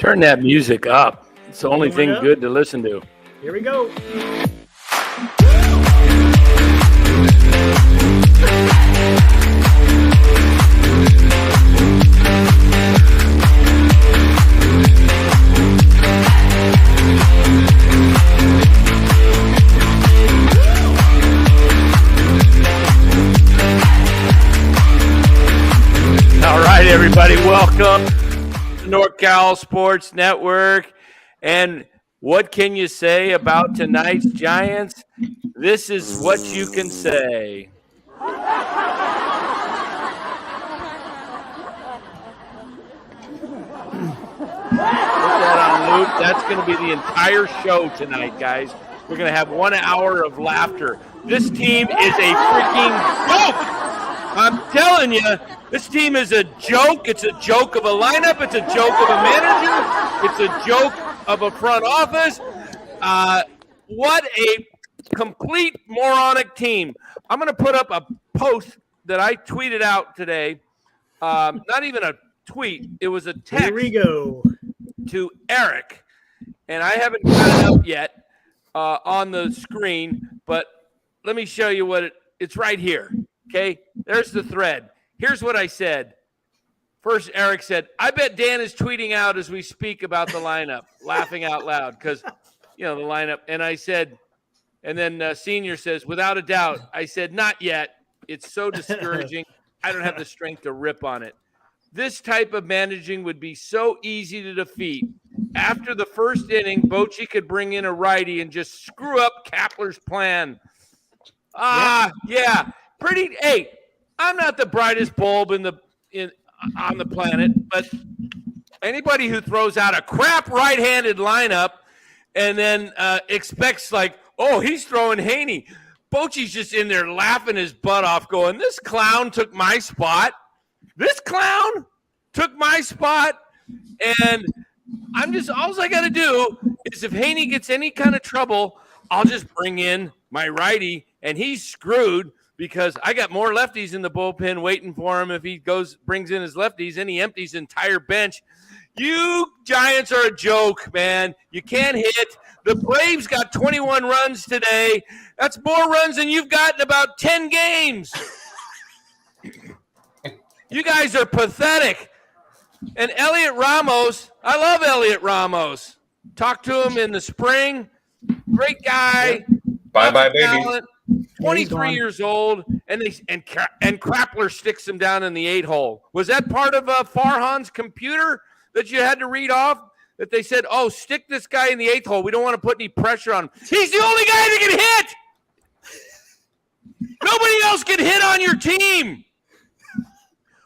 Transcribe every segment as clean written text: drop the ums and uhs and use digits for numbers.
Turn that music up. It's the only thing good to listen to. Here we go. All right, everybody, welcome to NorCal Sports Network. And what can you say about tonight's Giants? This is what you can say. Put that on loop. That's going to be the entire show tonight, guys. We're going to have 1 hour of laughter. This team is a freaking joke. I'm telling you, this team is a joke. It's a joke of a lineup. It's a joke of a manager. It's a joke of a front office. What a complete moronic team. I'm going to put up a post that I tweeted out today. Not even a tweet. It was a text. Here we go. To Eric. And I haven't got it up yet on the screen, but let me show you what it's right here. Okay, there's the thread. Here's what I said. First, Eric said, I bet Dan is tweeting out as we speak about the lineup, laughing out loud because, the lineup. And I said, and then Senior says, without a doubt. I said, not yet. It's so discouraging. I don't have the strength to rip on it. This type of managing would be so easy to defeat. After the first inning, Bochy could bring in a righty and just screw up Kapler's plan. Yeah. Hey, I'm not the brightest bulb on the planet, but anybody who throws out a crap right-handed lineup and then expects he's throwing Haney. Bochy's just in there laughing his butt off going, this clown took my spot. This clown took my spot. And all I got to do is if Haney gets any kind of trouble, I'll just bring in my righty and he's screwed. Because I got more lefties in the bullpen waiting for him if he brings in his lefties and he empties the entire bench. You Giants are a joke, man. You can't hit. The Braves got 21 runs today. That's more runs than you've got in about 10 games. You guys are pathetic. And Elliot Ramos, I love Elliot Ramos. Talked to him in the spring. Great guy. Bye-bye, baby. 23 years old, and Krapler sticks him down in the 8-hole. Was that part of Farhan's computer that you had to read off? That they said, stick this guy in the 8th hole. We don't want to put any pressure on him. He's the only guy that can hit. Nobody else can hit on your team.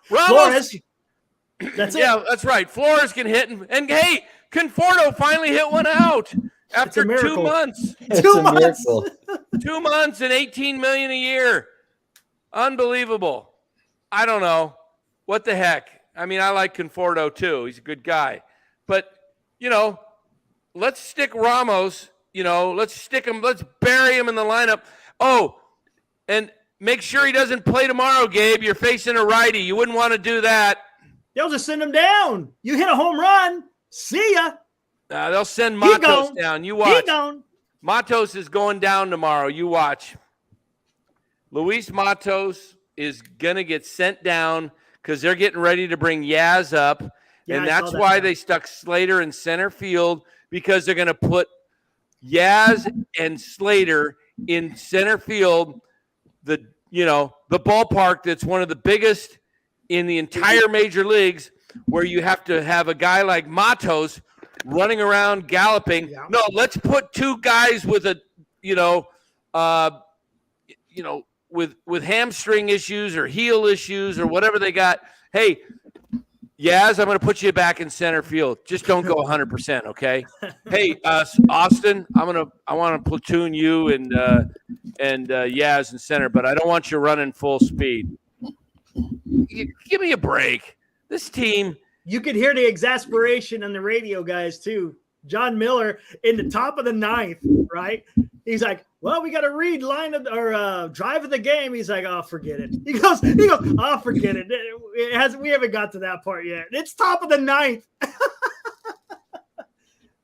Flores. That's it. Yeah, that's right. Flores can hit. And hey, Conforto finally hit one out. After 2 months. 2 months. 2 months and $18 million a year. Unbelievable. I don't know. What the heck? I mean, I like Conforto too. He's a good guy. But, let's stick Ramos. Let's stick him. Let's bury him in the lineup. Oh, and make sure he doesn't play tomorrow, Gabe. You're facing a righty. You wouldn't want to do that. They'll just send him down. You hit a home run. See ya. They'll send Matos down. You watch. Matos is going down tomorrow. You watch. Luis Matos is going to get sent down because they're getting ready to bring Yaz up. Yeah, and that's why they stuck Slater in center field because they're going to put Yaz and Slater in center field, the ballpark that's one of the biggest in the entire major leagues where you have to have a guy like Matos running around, galloping. Yeah. No, let's put two guys with with hamstring issues or heel issues or whatever they got. Hey, Yaz, I'm going to put you back in center field. Just don't go 100%, okay? Hey, Austin, I want to platoon you and Yaz in center, but I don't want you running full speed. Give me a break. This team. You could hear the exasperation on the radio, guys, too. John Miller in the top of the ninth, right? He's like, well, we got to read drive of the game. He's like, oh, forget it. He goes, oh, forget it. We haven't got to that part yet. It's top of the ninth.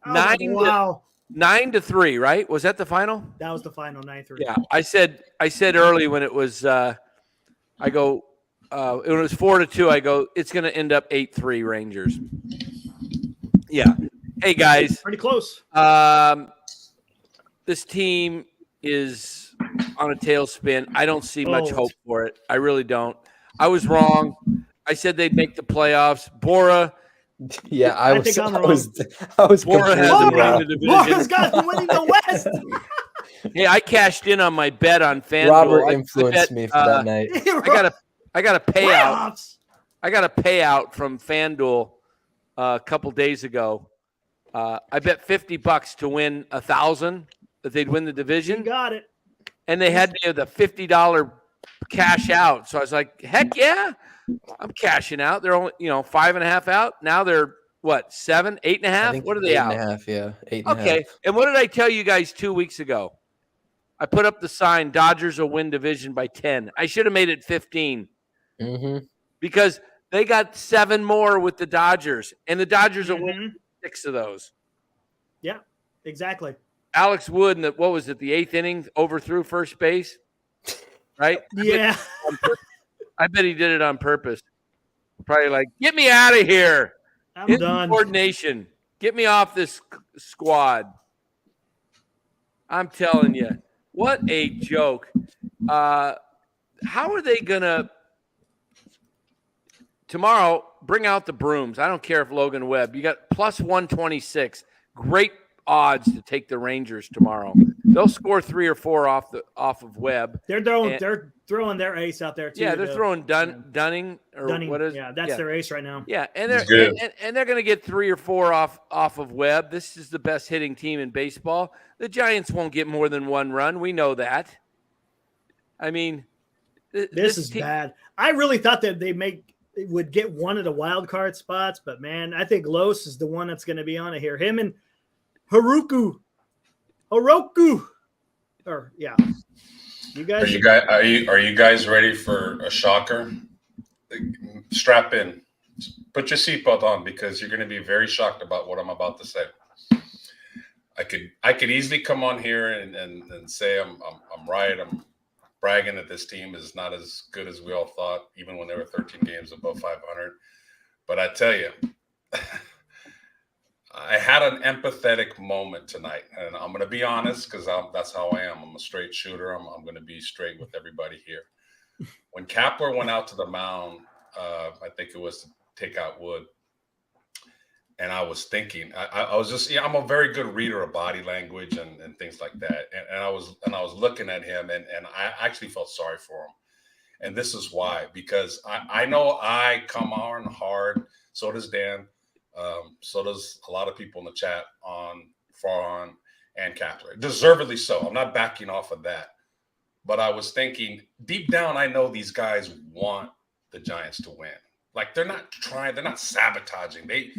Wow. 9-3, right? Was that the final? That was the final 9-3. Yeah, I said early when it was I go when it was 4-2, I go, it's gonna end up 8-3 Rangers. Yeah. Hey guys. Pretty close. This team is on a tailspin. I don't see much hope for it. I really don't. I was wrong. I said they'd make the playoffs. Bora. Yeah, I was Bora hasn't won the division. Bora's got to winning the West. Hey, I cashed in on my bet on FanDuel. Robert influenced me for that night. I got a payout. Playoffs. I got a payout from FanDuel a couple days ago. I bet $50 to win 1,000 that they'd win the division. You got it. And they had the $50 cash out. So I was like, heck yeah, I'm cashing out. They're only 5.5 out. Now they're what, 7, 8.5? What are they out? 8.5, yeah. 8.5. Okay. And what did I tell you guys 2 weeks ago? I put up the sign, Dodgers will win division by 10. I should have made it 15. Mm-hmm. Because they got 7 more with the Dodgers. And the Dodgers will win 6 of those. Yeah, exactly. Alex Wood in the 8th inning overthrew first base. Right? Yeah. I bet he did it on purpose. Probably like, get me out of here. I'm done. Coordination. Get me off this squad. I'm telling you. What a joke. How are they going to tomorrow bring out the brooms? I don't care if Logan Webb. You got plus 126. Great odds to take the Rangers tomorrow. They'll score 3 or 4 off of Webb. They're throwing their ace out there too. Yeah, they're throwing Dunning or Dunning, what is? Yeah, that's their ace right now. Yeah, and they're going to get 3 or 4 off of Webb. This is the best hitting team in baseball. The Giants won't get more than 1 run. We know that. I mean, this is bad. I really thought that they would get one of the wild card spots, but man, I think Los is the one that's going to be on it here. Him and Hiroku. Or yeah. You guys are you guys ready for a shocker? Strap in. Put your seatbelt on because you're going to be very shocked about what I'm about to say. I could easily come on here and say I'm right. I'm bragging that this team is not as good as we all thought, even when they were 13 games above 500. But I tell you, I had an empathetic moment tonight, and I'm going to be honest because that's how I am. I'm a straight shooter. I'm going to be straight with everybody here. When Kapler went out to the mound, I think it was to take out Wood, and I was thinking, I was just, I'm a very good reader of body language and things like that, and I was looking at him, and I actually felt sorry for him, and this is why, because I know I come on hard. So does Dan. So does a lot of people in the chat on Farhan and Kapler. Deservedly so. I'm not backing off of that. But I was thinking, deep down, I know these guys want the Giants to win. Like, they're not trying. They're not sabotaging. They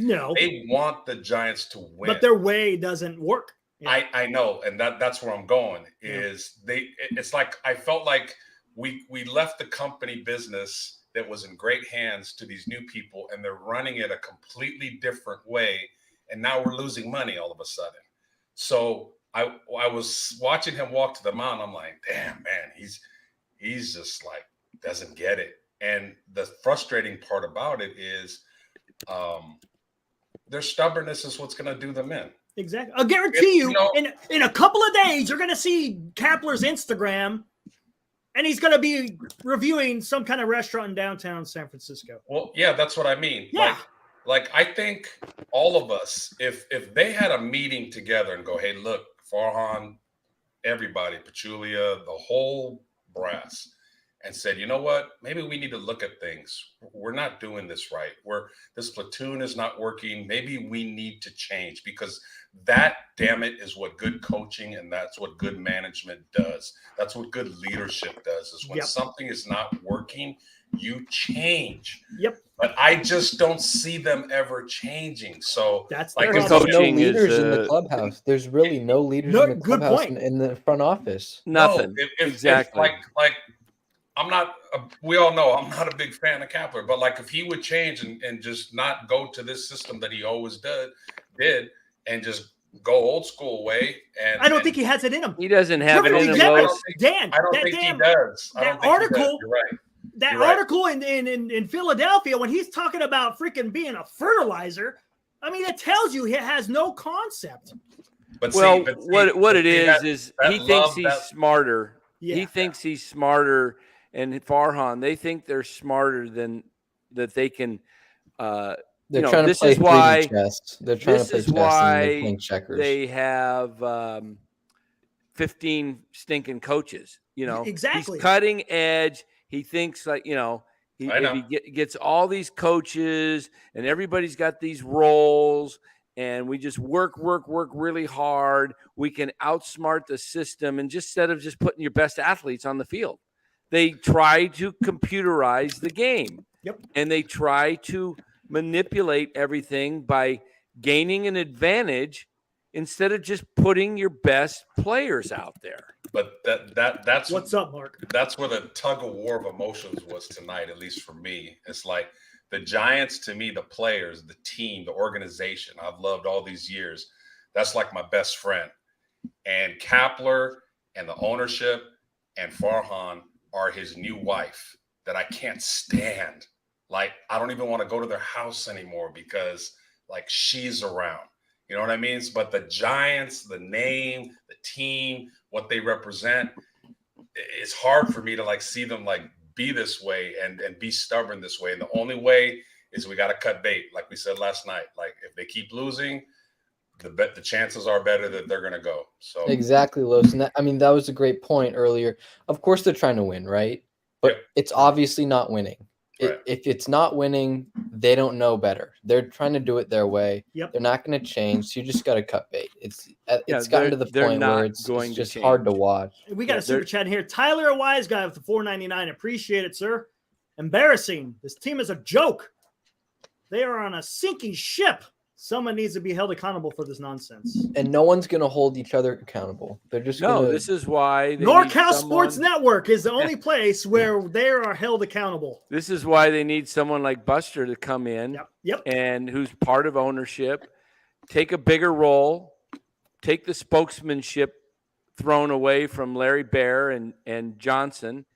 want the Giants to win. But their way doesn't work. Yeah. I know. And that's where I'm going is it's like I felt like we left the company business that was in great hands to these new people, and they're running it a completely different way. And now we're losing money all of a sudden. So I was watching him walk to the mound. I'm like, damn, man, he's just like, doesn't get it. And the frustrating part about it is their stubbornness is what's going to do them in. Exactly. I'll guarantee you in a couple of days, you're going to see Kapler's Instagram, and he's going to be reviewing some kind of restaurant in downtown San Francisco. Well, yeah, that's what I mean. Yeah. Like I think all of us, if they had a meeting together and go, hey, look, Farhan, everybody, Pachulia, the whole brass, and said, you know what, maybe we need to look at things. We're not doing this right. This platoon is not working. Maybe we need to change, because that, damn it, is what good coaching and that's what good management does. That's what good leadership does, is when something is not working, you change. Yep. But I just don't see them ever changing. So that's like there's no leaders in the clubhouse. There's really no leaders in the clubhouse in the front office. Nothing. Exactly. Like I'm not. We all know I'm not a big fan of Kapler, but like if he would change and just not go to this system that he always did, and just go old school way. And I don't think he has it in him. He doesn't have it in him. Dan, I don't think he does. That article, you're right. That article in Philadelphia, when he's talking about freaking being a fertilizer, I mean, it tells you he has no concept. But what it is he thinks he's smarter. Yeah. He thinks he's smarter, and Farhan, they think they're smarter than that. They can. They're trying to play 3D chess. They're trying to play chess, and they're playing checkers. They have 15 stinking coaches. Exactly. He's cutting edge. He thinks like if he gets all these coaches and everybody's got these roles, and we just work really hard, we can outsmart the system. And just instead of just putting your best athletes on the field, they try to computerize the game. Yep. And they try to manipulate everything by gaining an advantage instead of just putting your best players out there. But that's what's up, Mark. That's where the tug of war of emotions was tonight, at least for me. It's like the Giants, to me, the players, the team, the organization I've loved all these years. That's like my best friend. And Kapler and the ownership and Farhan are his new wife that I can't stand. Like, I don't even want to go to their house anymore because, like, she's around. You know what I mean? But the Giants, the name, the team, what they represent, it's hard for me to, like, see them, like, be this way and be stubborn this way. And the only way is we got to cut bait, like we said last night. Like, if they keep losing, the chances are better that they're going to go. So exactly, Los. And that was a great point earlier. Of course they're trying to win, right? But it's obviously not winning. Right. If it's not winning, they don't know better. They're trying to do it their way. Yep. They're not going to change. So you just got to cut bait. It's gotten to the point where it's just hard to watch. We got a super chat in here. Tyler, a wise guy with the $4.99. Appreciate it, sir. Embarrassing. This team is a joke. They are on a sinking ship. Someone needs to be held accountable for this nonsense. And no one's going to hold each other accountable. They're just this is why NorCal Sports Network is the only place where they are held accountable. This is why they need someone like Buster to come in and who's part of ownership, take a bigger role, take the spokesmanship thrown away from Larry Bear and Johnson,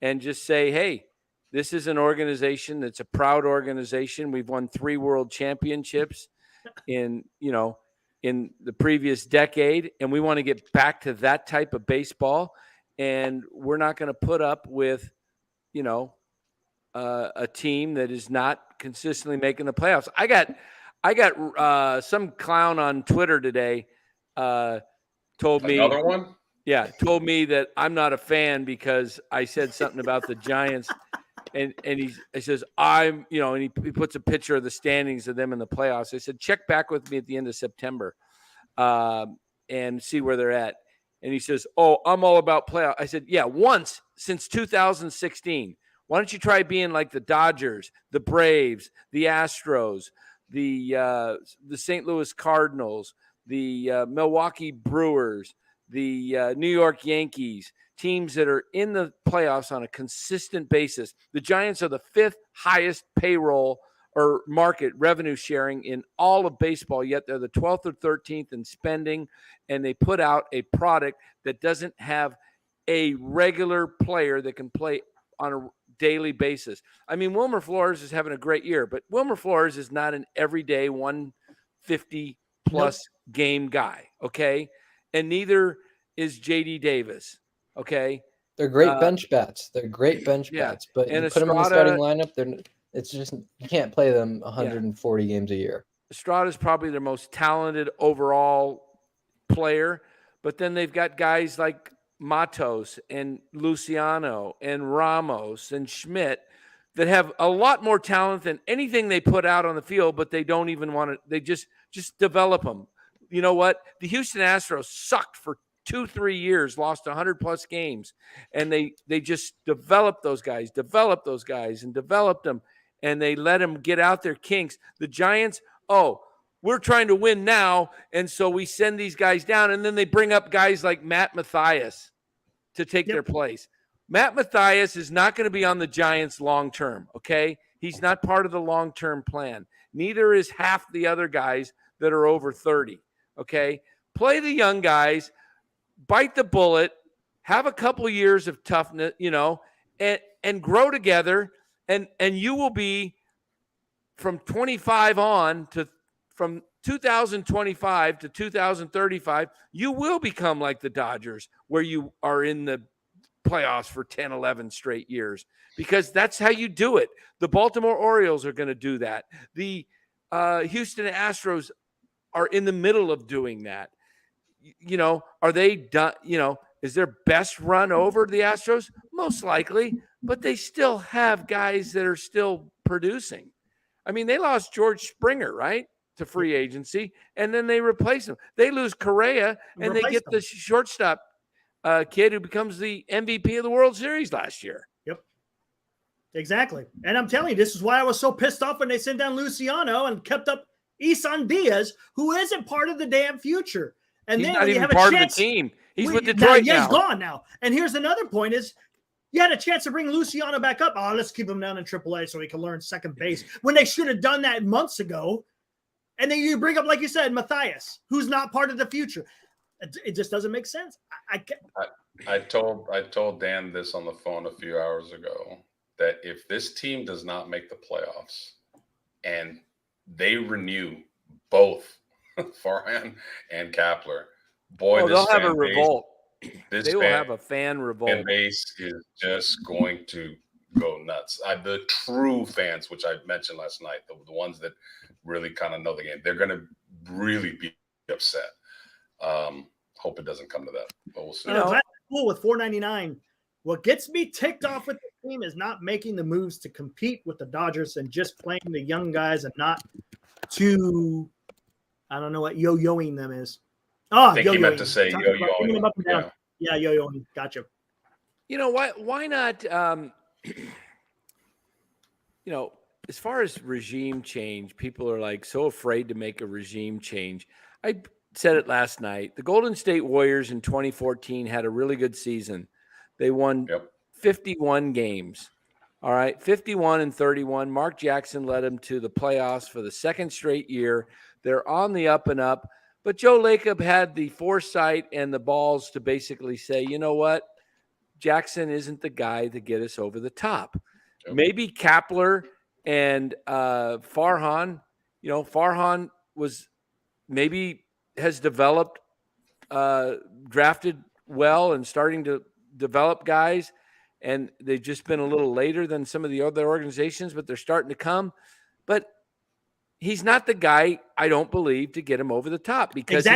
and just say, hey, this is an organization that's a proud organization. We've won 3 world championships in the previous decade, and we want to get back to that type of baseball, and we're not going to put up with a team that is not consistently making the playoffs. I got some clown on Twitter today told me that I'm not a fan because I said something about the Giants. And he says, and he puts a picture of the standings of them in the playoffs. I said, check back with me at the end of September and see where they're at. And he says, oh, I'm all about playoff. I said, yeah, once since 2016. Why don't you try being like the Dodgers, the Braves, the Astros, the St. Louis Cardinals, the Milwaukee Brewers, the New York Yankees, teams that are in the playoffs on a consistent basis. The Giants are the 5th highest payroll or market revenue sharing in all of baseball, yet they're the 12th or 13th in spending, and they put out a product that doesn't have a regular player that can play on a daily basis. I mean, Wilmer Flores is having a great year, but Wilmer Flores is not an everyday 150-plus game guy, okay? And neither is J.D. Davis. Okay, they're great bench bats. They're great bench bats, but you put them in the starting lineup, it's just you can't play them 140 games a year. Estrada's probably their most talented overall player, but then they've got guys like Matos and Luciano and Ramos and Schmidt that have a lot more talent than anything they put out on the field, but they don't even want to. They just develop them. You know what? The Houston Astros sucked for 2-3 years, lost 100+ games, and they just developed those guys and developed them, and they let them get out their kinks. The Giants, we're trying to win now, and so we send these guys down, and then they bring up guys like Matt Mathias to take their place. Matt Mathias is not going to be on the Giants long term, okay? He's not part of the long-term plan. Neither is half the other guys that are over 30. Okay, play the young guys, bite the bullet, have a couple years of toughness, and grow together, and you will be from 25 on to from 2025 to 2035, you will become like the Dodgers, where you are in the playoffs for 10, 11 straight years, because that's how you do it. The Baltimore Orioles are going to do that. The Houston Astros are in the middle of doing that. Are they done? Is their best run over the Astros? Most likely, but they still have guys that are still producing. I mean, they lost George Springer, right, to free agency, and then they replace him. They lose Correa, and they get the shortstop kid who becomes the MVP of the World Series last year. Yep, exactly. And I'm telling you, this is why I was so pissed off when they sent down Luciano and kept up Isan Diaz, who isn't part of the damn future. And he's then not when you even have part a of chance, the team. He's with Detroit now. He's gone now. And here's another point is, you had a chance to bring Luciano back up. Oh, let's keep him down in AAA so he can learn second base, when they should have done that months ago. And then you bring up, like you said, Matthias, who's not part of the future. It just doesn't make sense. I told Dan this on the phone a few hours ago, that if this team does not make the playoffs and they renew both Farhan and Kapler, they'll have a revolt. They will have a fan revolt. Fan base is just going to go nuts. The true fans, which I mentioned last night, the ones that really kind of know the game, they're going to really be upset. Hope it doesn't come to that, but we'll see. That's cool with $4.99. What gets me ticked off with the team is not making the moves to compete with the Dodgers and just playing the young guys and not to, I don't know what yo-yoing them is. Oh, I think he meant to say yo-yoing them up and down. Yeah, yo-yoing. Gotcha. Why not, as far as regime change, people are like so afraid to make a regime change. I said it last night. The Golden State Warriors in 2014 had a really good season. They won 51 games. All right, 51-31. Mark Jackson led them to the playoffs for the second straight year. They're on the up and up. But Joe Lacob had the foresight and the balls to basically say, you know what? Jackson isn't the guy to get us over the top. Maybe Kapler and Farhan, Farhan has developed, drafted well and starting to develop guys, and they've just been a little later than some of the other organizations, but they're starting to come. But he's not the guy, I don't believe, to get him over the top, because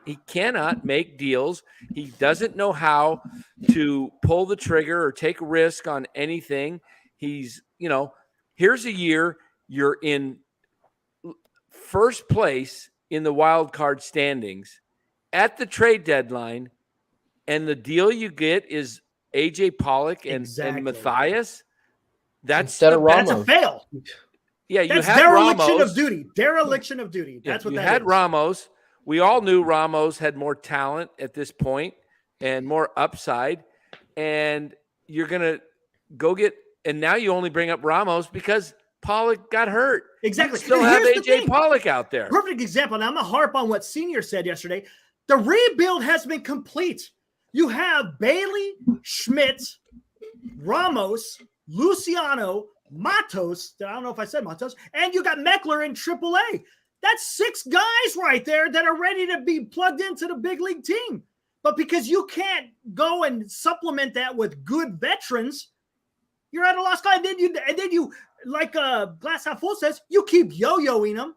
he cannot make deals. He doesn't know how to pull the trigger or take a risk on anything. He's, here's a year you're in first place in the wild card standings at the trade deadline, and the deal you get is AJ Pollock and Matthias. That's a fail. Yeah, you that's had dereliction Ramos. of duty. Dereliction of duty. That's what you that had is. Ramos. We all knew Ramos had more talent at this point and more upside. And you're gonna go get, and now you only bring up Ramos because Pollock got hurt. Exactly. You still have AJ Pollock out there. Perfect example. Now I'm gonna harp on what Senior said yesterday. The rebuild has been complete. You have Bailey, Schmidt, Ramos, Luciano, Matos, I don't know if I said Matos, and you got Meckler in AAA. That's 6 guys right there that are ready to be plugged into the big league team. But because you can't go and supplement that with good veterans, you're at a loss. And then you like Glass Half Full says, you keep yo-yoing them.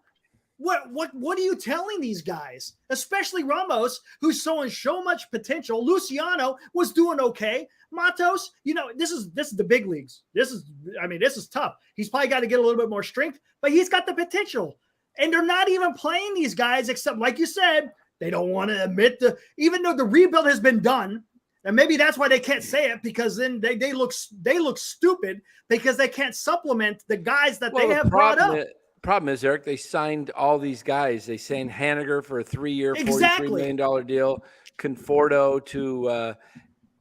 What are you telling these guys? Especially Ramos, who's showing so much potential. Luciano was doing okay. Matos, this is the big leagues. This is tough. He's probably got to get a little bit more strength, but he's got the potential. And they're not even playing these guys, except like you said, they don't want to admit even though the rebuild has been done, and maybe that's why they can't say it, because then they look stupid because they can't supplement the guys that they have brought up. Problem is, Eric, they signed all these guys. They signed Haniger for a 3-year, $43 million deal. Conforto to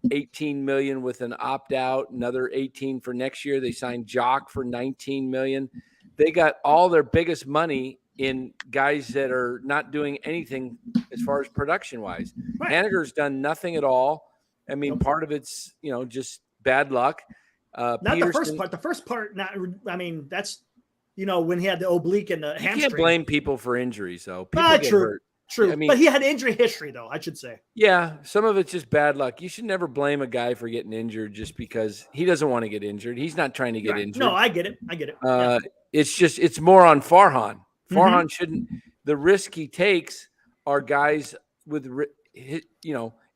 $18 million with an opt-out, another $18 million for next year. They signed Jock for $19 million. They got all their biggest money in guys that are not doing anything as far as production wise. Right. Haniger's done nothing at all. I mean, part of it's, just bad luck. Not Peterson, the first part. The first part, that's, when he had the oblique and the hamstring. You can't blame people for injuries, though. People get hurt. True. I mean, but he had injury history, though, I should say. Yeah, some of it's just bad luck. You should never blame a guy for getting injured just because he doesn't want to get injured. He's not trying to get injured. No, I get it. It's more on Farhan. Farhan shouldn't. The risk he takes are guys with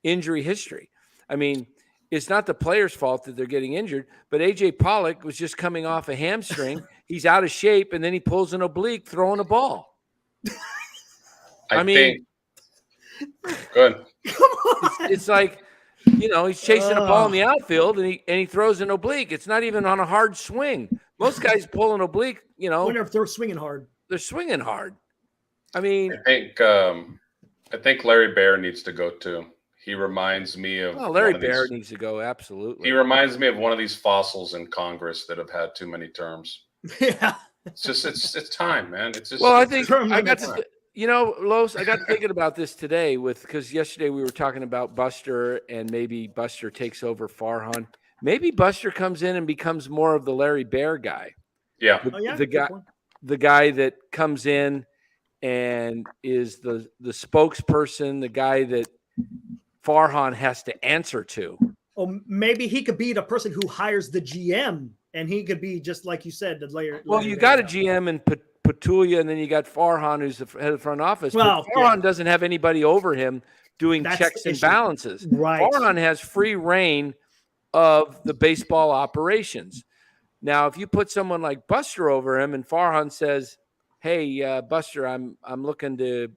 injury history. I mean, it's not the player's fault that they're getting injured, but AJ Pollock was just coming off a hamstring. He's out of shape, and then he pulls an oblique throwing a ball. I mean, good. Come on. It's like, he's chasing a ball in the outfield, and he throws an oblique. It's not even on a hard swing. Most guys pull an oblique, Wonder if they're swinging hard. They're swinging hard. I mean, I think Larry Bear needs to go too. He reminds me of Larry Bear needs to go. Absolutely. He reminds me of one of these fossils in Congress that have had too many terms. Yeah. It's just it's time, man. It's just. Well, I think I got to. Los, I got thinking about this today because yesterday we were talking about Buster and maybe Buster takes over Farhan. Maybe Buster comes in and becomes more of the Larry Bear guy. Yeah. The guy that comes in and is the spokesperson, the guy that Farhan has to answer to. Or maybe he could be the person who hires the GM, and he could be just like you said, the Larry. Well, you got a GM in Petulia, and then you got Farhan, who's the head of the front office. Well, but Farhan doesn't have anybody over him doing checks and balances. Right. Farhan has free reign of the baseball operations. Now, if you put someone like Buster over him, and Farhan says, "Hey, Buster, I'm looking to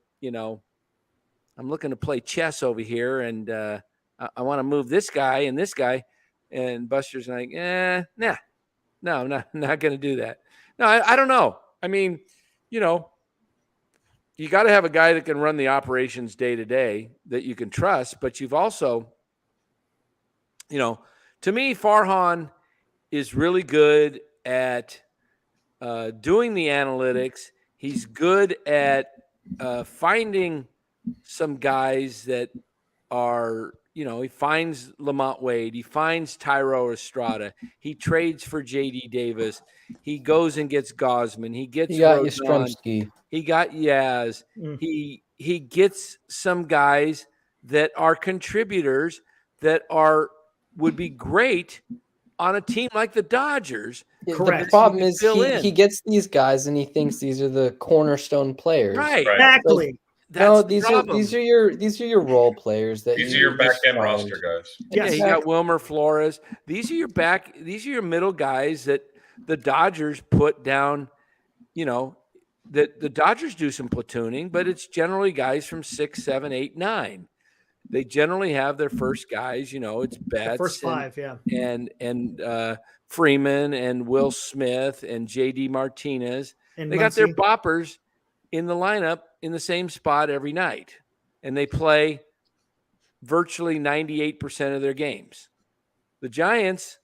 play chess over here, and I want to move this guy and this guy," and Buster's like, no, I'm not going to do that. No, I don't know. I mean, you got to have a guy that can run the operations day to day that you can trust, but you've also, to me, Farhan is really good at doing the analytics. He's good at finding some guys that are, he finds Lamont Wade. He finds Tyro Estrada. He trades for J.D. Davis. He goes and gets Gosman. He got Yastrzemski. He got Yaz. He gets some guys that are contributors that would be great on a team like the Dodgers. Correct. The problem is he gets these guys and he thinks these are the cornerstone players. Right. Exactly. These are your role players. These are your back end roster guys. Yeah, you got Wilmer Flores. These are your middle guys that the Dodgers put down. That the Dodgers do some platooning, but it's generally guys from 6, 7, 8, 9. They generally have their first guys. It's Betts, first five, and Freeman and Will Smith and J.D. Martinez. And they got their boppers in the lineup in the same spot every night, and they play virtually 98% of their games. The Giants,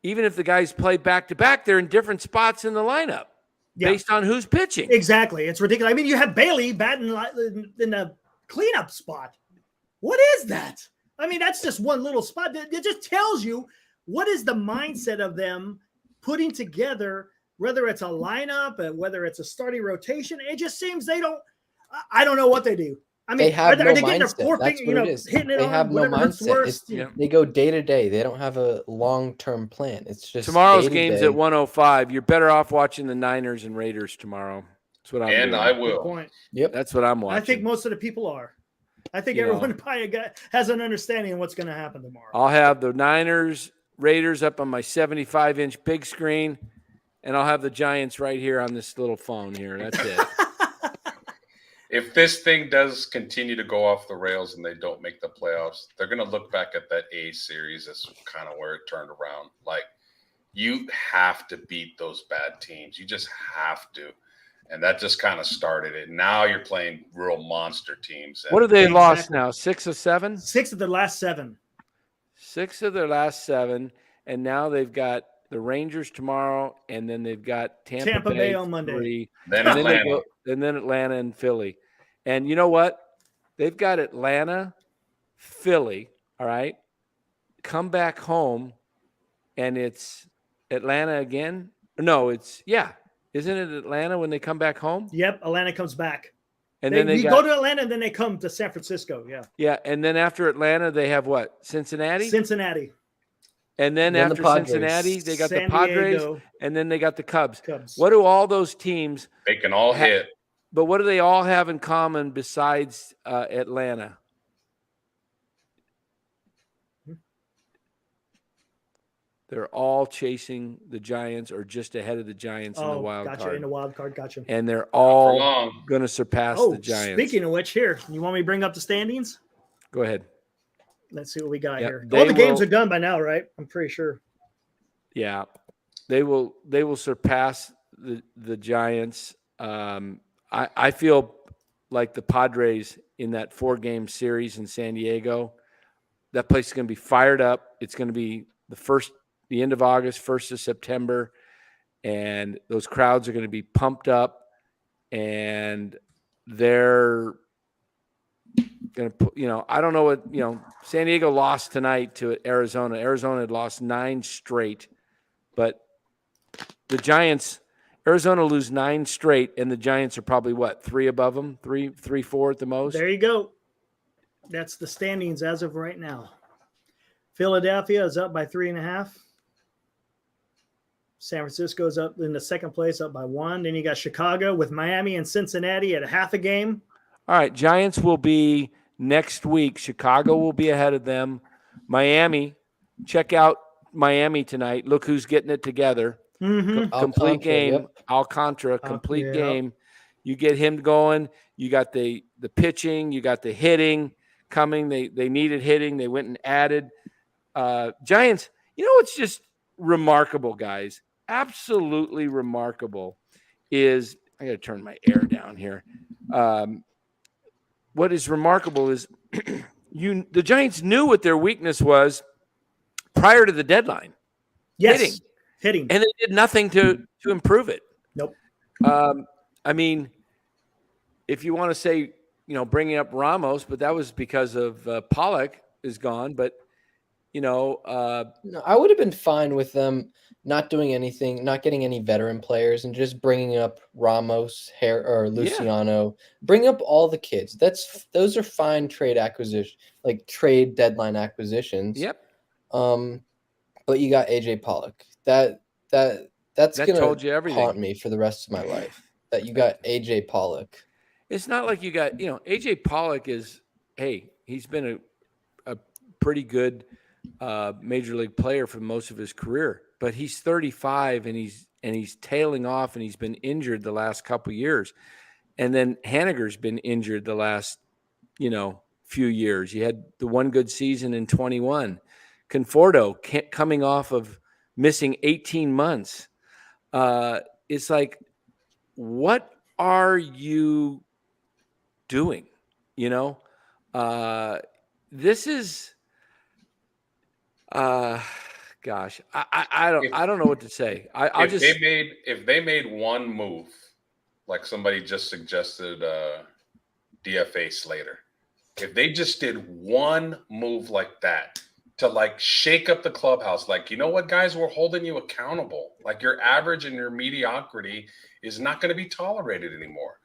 even if the guys play back-to-back, they're in different spots in the lineup based on who's pitching. Exactly. It's ridiculous. I mean, you have Bailey batting in the cleanup spot. What is that? I mean, that's just one little spot. It just tells you what is the mindset of them putting together, whether it's a lineup, whether it's a starting rotation. It just seems I don't know what they do. I mean, they have no they mindset. That's what it is. They have no mindset. They go day to day. They don't have a long-term plan. It's just tomorrow's game's at 1:05. You're better off watching the Niners and Raiders tomorrow. That's what I'm doing. I will. Yep. That's what I'm watching. I think most of the people are. I think everyone probably has an understanding of what's going to happen tomorrow. I'll have the Niners, Raiders up on my 75-inch big screen, and I'll have the Giants right here on this little phone here. That's it. If this thing does continue to go off the rails and they don't make the playoffs, they're going to look back at that A series as kind of where it turned around. Like, you have to beat those bad teams. You just have to. And that just kind of started it. Now you're playing real monster teams. What have they lost now? 6 of 7? 6 of their last 7. 6 of their last 7. And now they've got the Rangers tomorrow, and then they've got Tampa Bay on Monday. 3, Then and Atlanta. then Atlanta and Philly. And you know what? They've got Atlanta, Philly, all right? Come back home, and it's Atlanta again. No, isn't it Atlanta when they come back home? Yep, Atlanta comes back. And then they go to Atlanta, and then they come to San Francisco. Yeah. Yeah, and then after Atlanta, they have what? Cincinnati? And then after the Padres. Cincinnati, they got San the Padres, Diego. and then they got the Cubs. Cubs. What do all those teams They can all hit. But what do they all have in common besides Atlanta? They're all chasing the Giants or just ahead of the Giants in the wild card. In the wild card, gotcha. And they're all going to surpass the Giants. Speaking of which, here, you want me to bring up the standings? Go ahead. Let's see what we got here. All the games are done by now, right? I'm pretty sure. Yeah. They will surpass the Giants. I feel like the Padres in that 4-game series in San Diego, that place is going to be fired up. It's going to be the end of August, 1st of September, and those crowds are going to be pumped up, and they're going to I don't know what, San Diego lost tonight to Arizona. Arizona had lost 9 straight, but the Giants, Arizona lose 9 straight, and the Giants are probably 3 above them, 4 at the most. There you go. That's the standings as of right now. Philadelphia is up by 3.5. San Francisco is up in the second place, up by 1. Then you got Chicago with Miami and Cincinnati at half a game. All right, Giants will be next week. Chicago will be ahead of them. Miami, check out Miami tonight. Look who's getting it together. Mm-hmm. Complete game. Yep. Alcantara, complete game. You get him going. You got the pitching. You got the hitting coming. They needed hitting. They went and added. Giants, it's just remarkable, guys. Absolutely remarkable is – I got to turn my air down here. What is remarkable is the Giants knew what their weakness was prior to the deadline. Yes. Hitting. And they did nothing to improve it. Nope. I mean, if you want to say, bringing up Ramos, but that was because of Pollock is gone. But, no, I would have been fine with them not doing anything, not getting any veteran players, and just bringing up Ramos, or Luciano. Yeah. Bring up all the kids. Those are fine trade deadline acquisitions. Yep. But you got AJ Pollock. That's going to haunt me for the rest of my life. That you got AJ Pollock. It's not like you got, AJ Pollock is, he's been a pretty good major league player for most of his career, but he's 35 and he's tailing off, and he's been injured the last couple of years. And then Haniger's been injured the last, few years. He had the one good season in 21. Conforto coming off of missing 18 months. It's like, what are you doing? This is, gosh, I don't know what to say. If they made one move, like somebody just suggested, DFA Slater, if they just did one move like that to shake up the clubhouse, you know what, guys, we're holding you accountable. Your average and your mediocrity is not going to be tolerated anymore.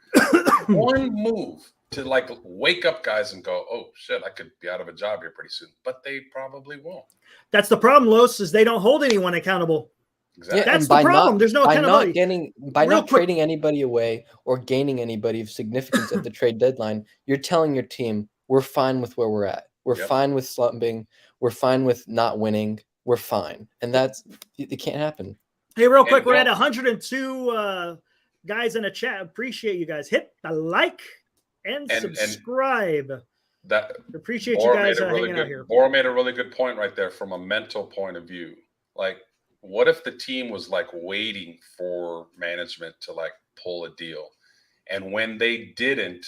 One move to wake up guys and go, oh shit, I could be out of a job here pretty soon, but they probably won't. That's the problem, Los, is they don't hold anyone accountable. Exactly. Yeah, that's the problem. There's no accountability. By not trading anybody away or gaining anybody of significance at the trade deadline, you're telling your team, we're fine with where we're at. We're fine with slumping. We're fine with not winning. We're fine. And it can't happen. Hey, real quick, we're at 102 guys in the chat. Appreciate you guys. Hit the like and subscribe. Appreciate you guys hanging out here. Bora made a really good point right there from a mental point of view. What if the team was waiting for management to pull a deal? And when they didn't,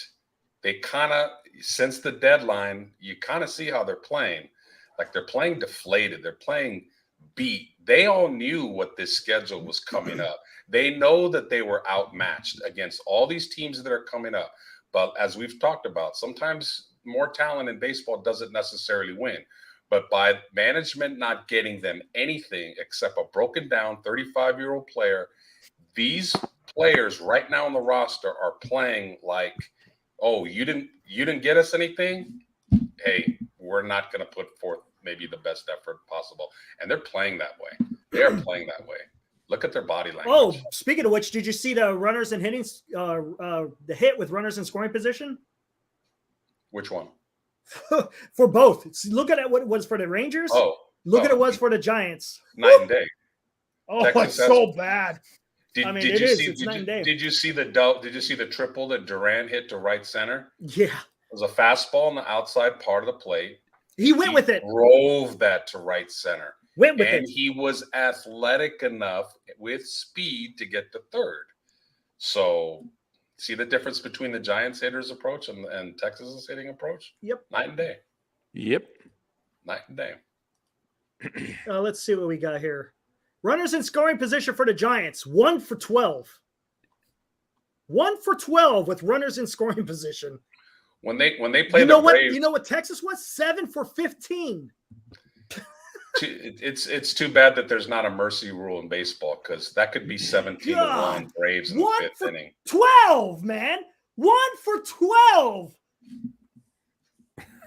they kind of, since the deadline, you kind of see how they're playing. They're playing deflated. They're playing beat. They all knew what this schedule was coming up. They know that they were outmatched against all these teams that are coming up. But as we've talked about, sometimes more talent in baseball doesn't necessarily win. But by management not getting them anything except a broken down 35-year-old player, these players right now on the roster are playing like, oh, you didn't get us anything? Hey, we're not going to put forth maybe the best effort possible. And they're playing that way. They are playing that way. Look at their body language. Oh, speaking of which, did you see the runners and hitting, the hit with runners in scoring position? Which one? For both. Look at what it was for the Rangers. Look at it was for the Giants. Night and day. Oh, it's so bad. Did you see the triple that Durant hit to right center? Yeah. It was a fastball on the outside part of the plate. He went with it. Drove that to right center. And he was athletic enough with speed to get to third. So, see the difference between the Giants hitters approach and Texas's hitting approach? Yep. Night and day. Yep. Night and day. Let's see what we got here. Runners in scoring position for the Giants, 1 for 12. 1 for 12 with runners in scoring position. When they play the Braves, you know what Texas was? 7 for 15. It's too bad that there's not a mercy rule in baseball, because that could be 17-1 Braves in the fifth inning. 12, man. 1 for 12.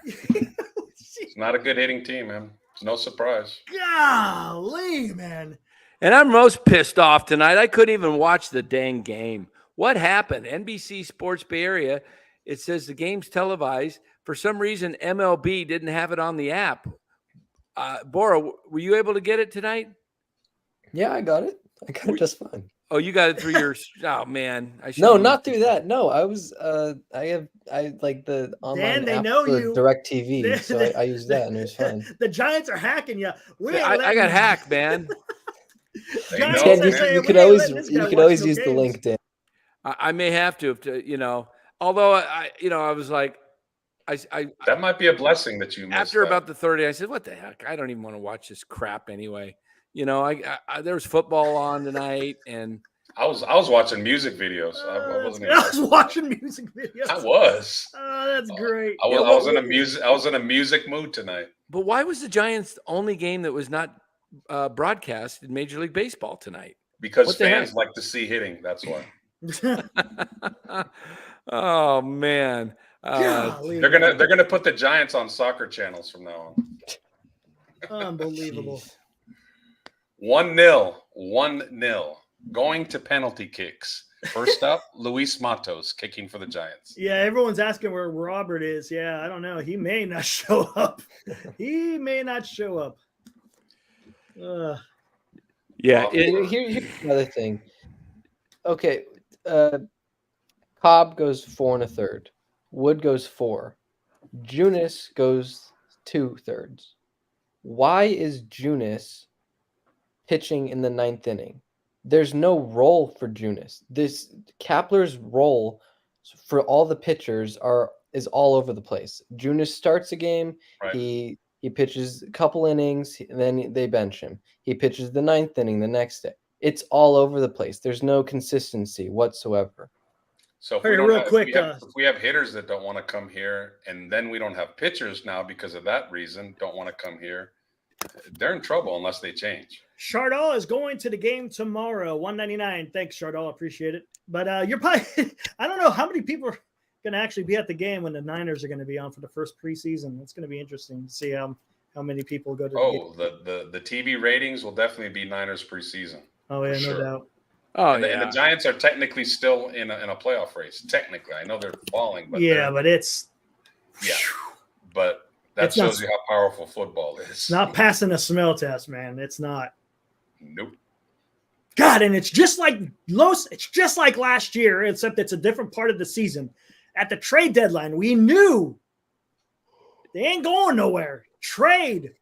It's not a good hitting team, man. It's no surprise. Golly, man. And I'm most pissed off tonight. I couldn't even watch the dang game. What happened? NBC Sports Bay Area, it says the game's televised. For some reason, MLB didn't have it on the app. Bora, were you able to get it tonight? Yeah, I got it. I got it just fine. Oh, you got it through your. Oh man, no, not through that. No, I was. I like the online Dan, they app know for you. DirecTV, so I used that, and it was fine. The Giants are hacking you. I got hacked, man. You could always use the LinkedIn. I may have to, although I was like, I that might be a blessing that you missed. After about the 30, I said, what the heck? I don't even want to watch this crap anyway. There was football on tonight, and I was watching music videos. I was watching music videos. I was. Oh, that's great. I was in a music mood tonight. But why was the Giants the only game that was not broadcast in Major League Baseball tonight? Because fans like to see hitting. That's why. Oh man. They're gonna put the Giants on soccer channels from now on. Unbelievable. 1-0. Going to penalty kicks. First up, Luis Matos kicking for the Giants. Yeah, everyone's asking where Robert is. Yeah, I don't know. He may not show up. Yeah. Here's another thing. Okay, Cobb goes 4 1/3. Wood goes 4. Junis goes 2/3. Why is Junis pitching in the 9th inning? There's no role for Junis. This Kapler's role for all the pitchers is all over the place. Junis starts a game. Right. He pitches a couple innings, and then they bench him. He pitches the 9th inning the next day. It's all over the place. There's no consistency whatsoever. So if we have hitters that don't want to come here, and then we don't have pitchers now because of that reason, don't want to come here, they're in trouble unless they change. Chardal is going to the game tomorrow, $199. Thanks, Chardal. Appreciate it. But you're probably – I don't know how many people are going to actually be at the game when the Niners are going to be on for the first preseason. It's going to be interesting to see how many people go to the game. The TV ratings will definitely be Niners preseason. Oh, yeah, no doubt. Oh, and the Giants are technically still in a playoff race. Technically, I know they're falling, but but it's but that shows you how powerful football is. It's not passing a smell test, man. It's not. Nope. God, and it's just like last year, except it's a different part of the season. At the trade deadline, we knew they ain't going nowhere. Trade.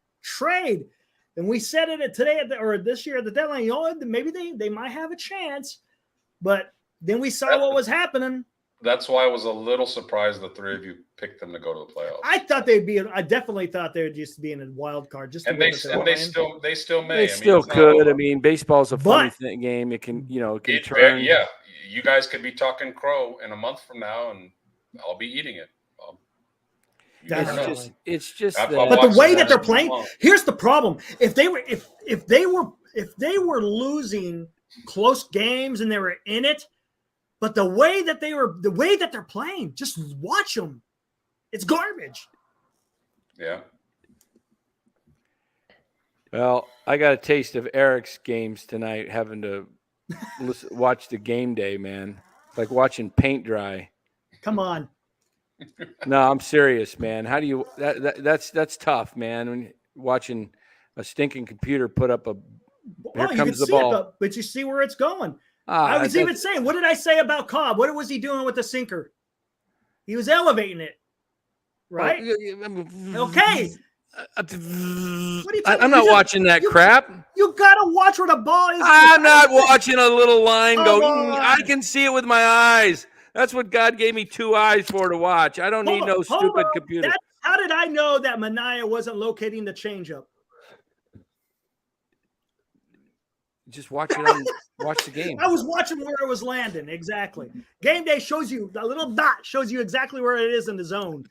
And we said it today this year at the deadline. Maybe they might have a chance, but then we saw what was happening. That's why I was a little surprised the three of you picked them to go to the playoffs. I definitely thought they would just be in a wild card. Just And they still may. They still could. I mean, baseball's a funny game. It can, it can turn. Yeah, you guys could be talking crow in a month from now, and I'll be eating it. It's just. But the way that they're playing, here's the problem: if they were losing close games and they were in it, but the way that they're playing, just watch them. It's garbage. Yeah. Well, I got a taste of Eric's games tonight, having to watch the game day, man. It's like watching paint dry. Come on. No, I'm serious, man. How do you? That's tough, man. When watching a stinking computer put up a. Here comes the ball. But you see where it's going. I was even saying, what did I say about Cobb? What was he doing with the sinker? He was elevating it, right? Okay. I'm not watching that crap. You gotta watch where the ball is. I'm not watching a little line go. I can see it with my eyes. That's what God gave me 2 eyes for, to watch. I don't need no stupid computer. How did I know that Mania wasn't locating the changeup? Just watch it watch the game. I was watching where it was landing. Exactly. Game day shows you, the little dot shows you exactly where it is in the zone.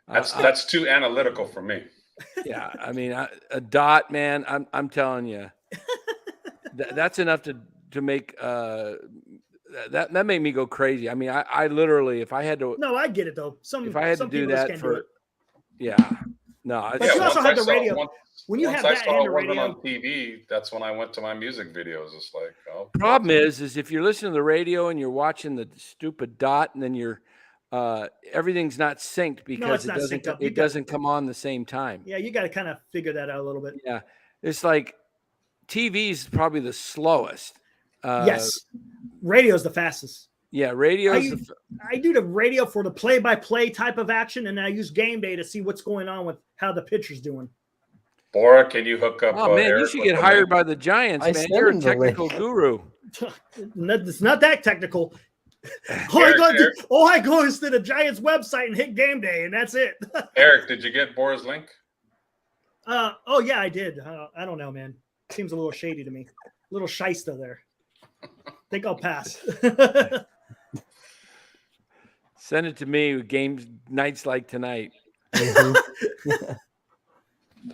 That's too analytical for me. Yeah, I mean, a dot, man. I'm telling you, that's enough to make that made me go crazy. I mean, I literally, if I had to. No, I get it though. If I had to do that for, yeah, no. But you also have the radio. When you have that in the radio on TV, that's when I went to my music videos. It's like, problem is if you're listening to the radio and you're watching the stupid dot, and then you're everything's not synced because it doesn't come on the same time. Yeah, you got to kind of figure that out a little bit. Yeah, it's like TV is probably the slowest. Yes, radio is the fastest. Yeah, radio. I do the radio for the play-by-play type of action, and I use game day to see what's going on with how the pitcher's doing. Bora, can you hook up? Oh man, Eric, you should get hired by the Giants, man. You're a technical guru. It's not that technical. All I go is to the Giants website and hit game day, and that's it. Eric, did you get Bora's link? Oh yeah, I did. I don't know, man. Seems a little shady to me. A little shyster there. Think I'll pass. Send it to me with games nights like tonight.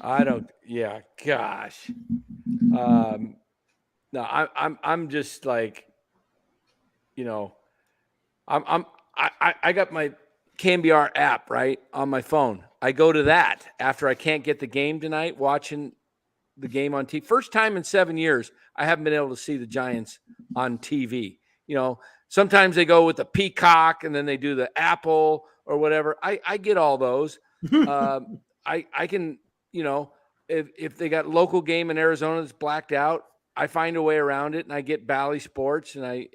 I don't. Yeah, gosh. No, I'm just like, I got my CanBR app right on my phone. I go to that after I can't get the game tonight, watching the game on TV. First time in 7 years, I haven't been able to see the Giants on TV. Sometimes they go with the Peacock and then they do the Apple or whatever. I get all those. I can, if they got local game in Arizona that's blacked out, I find a way around it, and I get Bally Sports, and I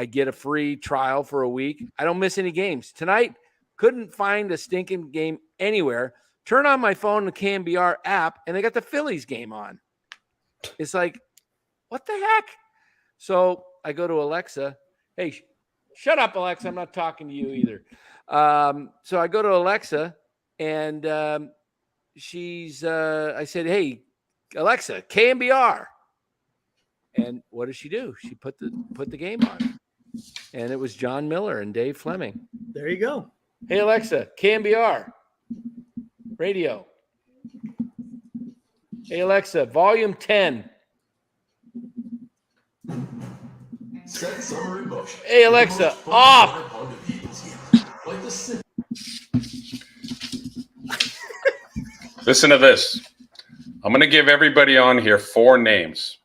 get a free trial for a week. I don't miss any games. Tonight, couldn't find a stinking game anywhere. Turn on my phone, the CanBR app, and they got the Phillies game on. It's like, what the heck? So I go to Alexa. Hey, shut up, Alexa. I'm not talking to you either. So I go to Alexa, and I said, hey, Alexa, CanBR. And what does she do? She put the game on. And it was John Miller and Dave Fleming. There you go. Hey, Alexa, CanBR. Radio. Hey, Alexa, volume 10. Set summer in motion. Hey, Alexa, off. Listen to this. I'm going to give everybody on here 4 names,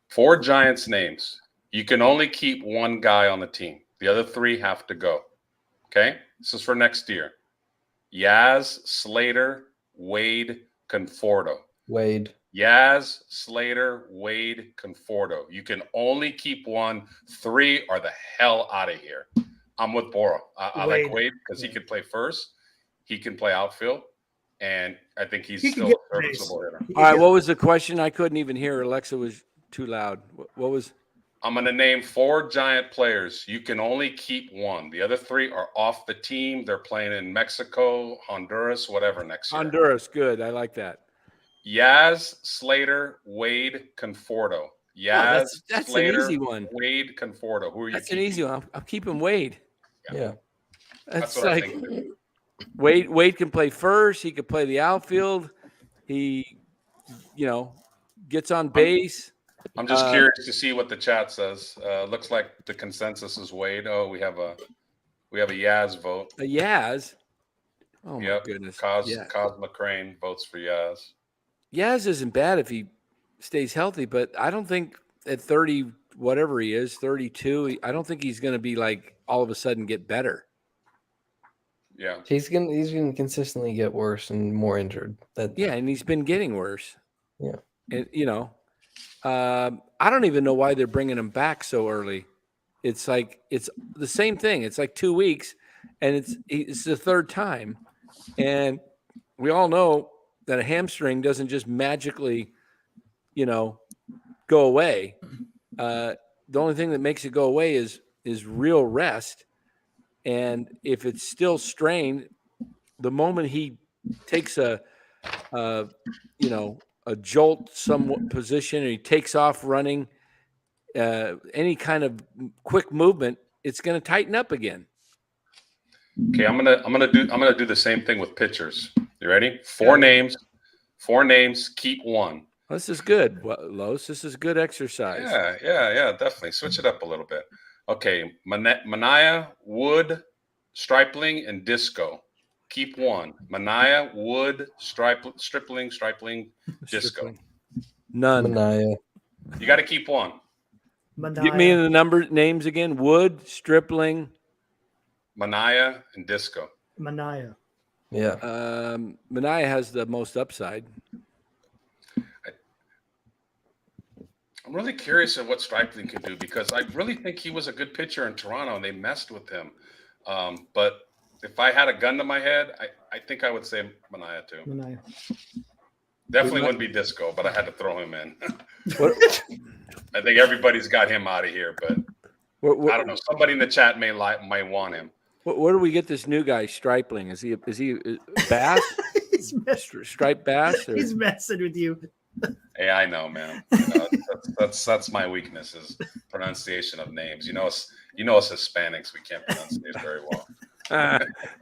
4 Giants names. You can only keep one guy on the team. The other 3 have to go. Okay? This is for next year. Yaz, Slater, Wade, Conforto. Wade. Yaz, Slater, Wade, Conforto. You can only keep one. 3 are the hell out of here. I'm with Bora. I like Wade because he can play first. He can play outfield. And I think he's still a serviceable hitter. All right, what was the question? I couldn't even hear. Alexa was too loud. What was? I'm going to name 4 Giant players. You can only keep one. The other 3 are off the team. They're playing in Mexico, Honduras, whatever next year. Honduras, good. I like that. Yaz, Slater, Wade, Conforto. Yaz, that's Slater, an easy one. Wade, Conforto. Who are you That's keeping? an easy one. I'm keeping Wade. Yeah. That's That's what I like think. Wade can play first. He could play the outfield. He, gets on base. I'm just curious to see what the chat says. Looks like the consensus is Wade. Oh, we have a Yaz vote. A Yaz. Oh Yep. my goodness. Cos Yeah. McCrane votes for Yaz. Yaz isn't bad if he stays healthy, but I don't think at 30, whatever he is, 32, I don't think he's going to be like all of a sudden get better. Yeah. He's gonna consistently get worse and more injured. Yeah, and he's been getting worse. Yeah. And I don't even know why they're bringing him back so early. It's like it's the same thing. It's like 2 weeks, and it's the third time, and we all know that a hamstring doesn't just magically, go away. The only thing that makes it go away is real rest. And if it's still strained, the moment he takes a jolt somewhat position, or he takes off running, any kind of quick movement, it's going to tighten up again. Okay, I'm gonna do the same thing with pitchers. You ready? 4 names. 4 names. Keep one. This is good, Los. This is good exercise. Yeah, definitely. Switch it up a little bit. Okay, Mania, Wood, Stripling, and Disco. Keep one. Mania, Wood, Stripling, Disco. None. Mania. You got to keep one. Give me the names again. Wood, Stripling, Mania, and Disco. Mania. Yeah. Mania has the most upside. I'm really curious of what Stripling could do, because I really think he was a good pitcher in Toronto and they messed with him. But if I had a gun to my head, I think I would say Mania too. Mania. Definitely wouldn't be Disco, but I had to throw him in. I think everybody's got him out of here, but I don't know. Somebody in the chat might want him. Where do we get this new guy, Stripling? Is he bass? Striped bass? Or? He's messing with you. Hey, I know, man. That's my weakness, is pronunciation of names. You know us Hispanics, we can't pronounce names very well.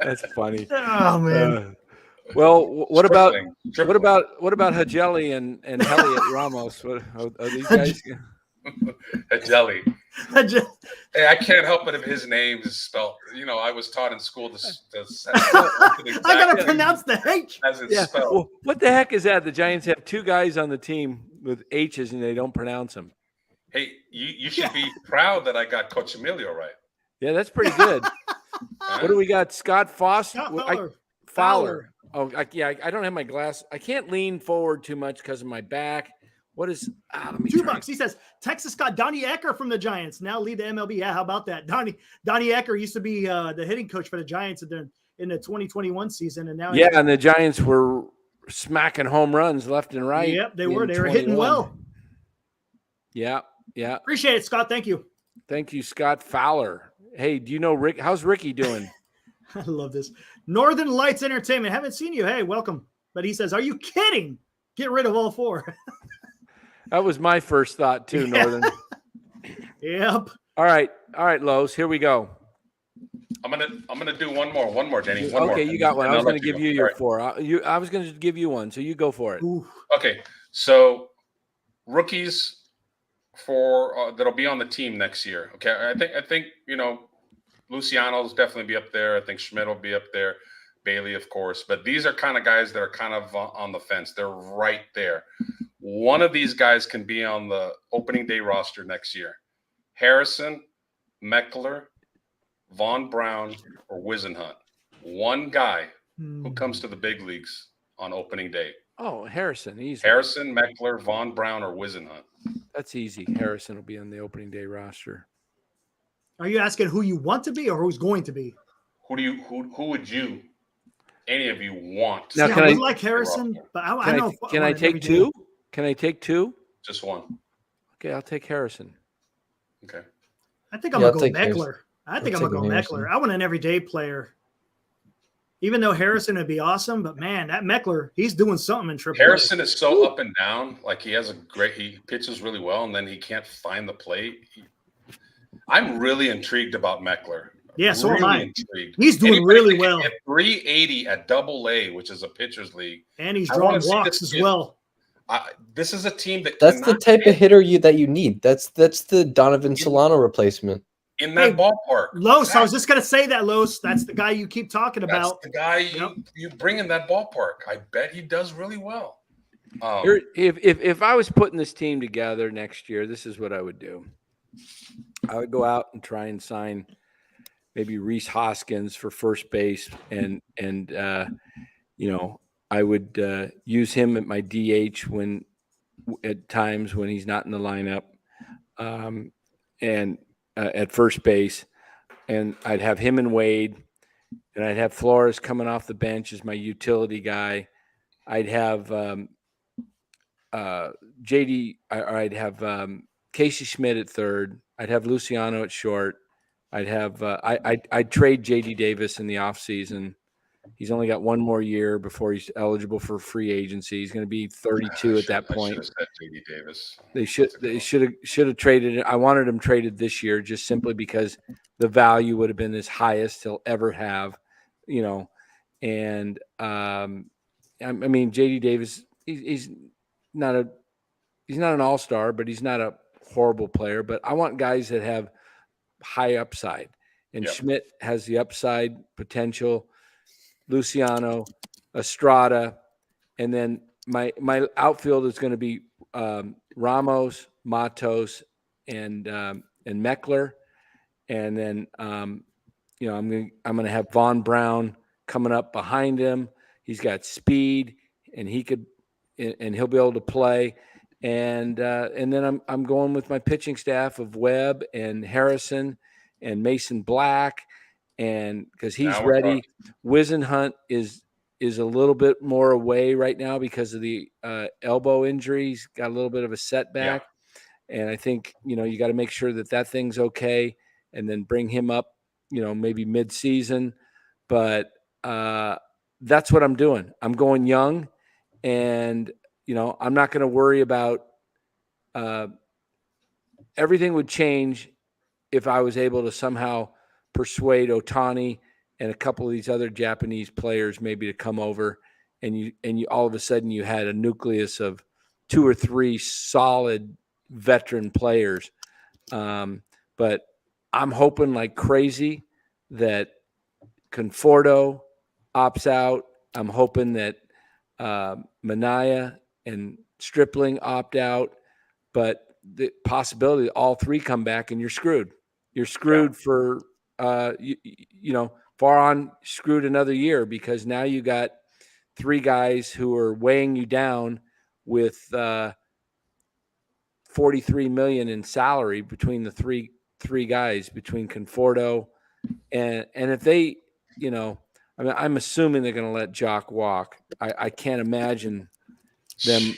That's funny. Oh man. Well, what about Stripling. what about Hajeli and Elliot Ramos? What are these guys? Jelly. Hey, I can't help it if his name is spelled. I was taught in school to I gotta pronounce the H. as it's spelled. Well, what the heck is that? The Giants have 2 guys on the team with H's and they don't pronounce them. Hey, you should be proud that I got Coach Emilio right. Yeah, that's pretty good. What do we got? Scott Foster. Scott Fowler. Oh, I don't have my glass. I can't lean forward too much because of my back. What is? Let me try. $2. He says Texas got Donnie Ecker from the Giants. Now lead the MLB. Yeah, how about that? Donnie Ecker used to be the hitting coach for the Giants in the 2021 season, and now and the Giants were smacking home runs left and right. Yep, they were. They were hitting well. Yeah. Appreciate it, Scott. Thank you. Thank you, Scott Fowler. Hey, do you know Rick? How's Ricky doing? I love this. Northern Lights Entertainment. Haven't seen you. Hey, welcome. But he says, "Are you kidding? Get rid of all 4." That was my first thought too, Northern. Yep. All right, Lowe's. Here we go. I'm gonna do one more, Danny. One more. Okay, you got one. And I was I'll going to let give you you go. your All right. 4. I was going to give you one, so you go for it. Ooh. Okay, so rookies for that'll be on the team next year. Okay, I think Luciano's definitely be up there. I think Schmidt will be up there. Bailey, of course. But these are kind of guys that are kind of on the fence. They're right there. One of these guys can be on the opening day roster next year. Harrison, Meckler, Von Brown, or Wisenhunt. One guy who comes to the big leagues on opening day. Oh, Harrison. Easy. Harrison, Meckler, Von Brown, or Wisenhunt. That's easy. Harrison will be on the opening day roster. Are you asking who you want to be or who's going to be? Who would you, any of you, want? Now, See, can I I- would like Harrison, but I know. Can I take 2? Can I take 2? Just one. Okay, I'll take Harrison. Okay. I think I'm Yeah, gonna I'll go take Harrison. Meckler. I think I'll I'm gonna take go Harrison. Meckler. I want an everyday player. Even though Harrison would be awesome, but man, that Meckler, he's doing something in AAA. Harrison is so up and down. Like he pitches really well, and then he can't find the plate. I'm really intrigued about Meckler. Yeah, so am I. Intrigued. He's doing Anybody really that can well. get 380 at AA, which is a pitcher's league, And he's I wanna drawing see walks this as kid. well. This is a team that That's the cannot type of hit hitter that you need. That's the Donovan Solano replacement. in that Hey, ballpark. Los, I was just gonna say that, Los. That's the guy you keep talking That's about. the guy Yep. you bring in that ballpark. I bet he does really well. If I was putting this team together next year, this is what I would do. I would go out and try and sign maybe Reese Hoskins for first base, and I would use him at my DH at times when he's not in the lineup, and at first base, and I'd have him and Wade, and I'd have Flores coming off the bench as my utility guy. I'd have JD, or I'd have Casey Schmidt at third. I'd have Luciano at short. I'd have I'd trade JD Davis in the offseason. He's only got one more year before he's eligible for free agency. He's going to be 32 at that point. I should have said JD Davis. They should have traded it. I wanted him traded this year just simply because the value would have been his highest he'll ever have, And I mean, JD Davis, he's not an all-star, but he's not a horrible player. But I want guys that have high upside, and Yep. Schmidt has the upside potential. Luciano, Estrada, and then my outfield is going to be Ramos, Matos, and Meckler, and then I'm going to have Von Brown coming up behind him. He's got speed, and he'll be able to play. And then I'm going with my pitching staff of Webb and Harrison and Mason Black, and because he's ready. Wisenhunt is a little bit more away right now because of the elbow injury. He's got a little bit of a setback, and I think you got to make sure that thing's okay, and then bring him up, maybe mid-season. But that's what I'm doing. I'm going young, and I'm not going to worry about everything would change if I was able to somehow persuade Ohtani and a couple of these other Japanese players maybe to come over, and you all of a sudden you had a nucleus of 2 or 3 solid veteran players. But I'm hoping like crazy that Conforto opts out. I'm hoping that Manaea and Stripling opt out, but the possibility that all 3 come back and you're screwed. You're screwed for far on screwed another year, because now you got 3 guys who are weighing you down with $43 million in salary between the three guys, between Conforto and if they, I'm assuming they're going to let Jock walk. I can't imagine them,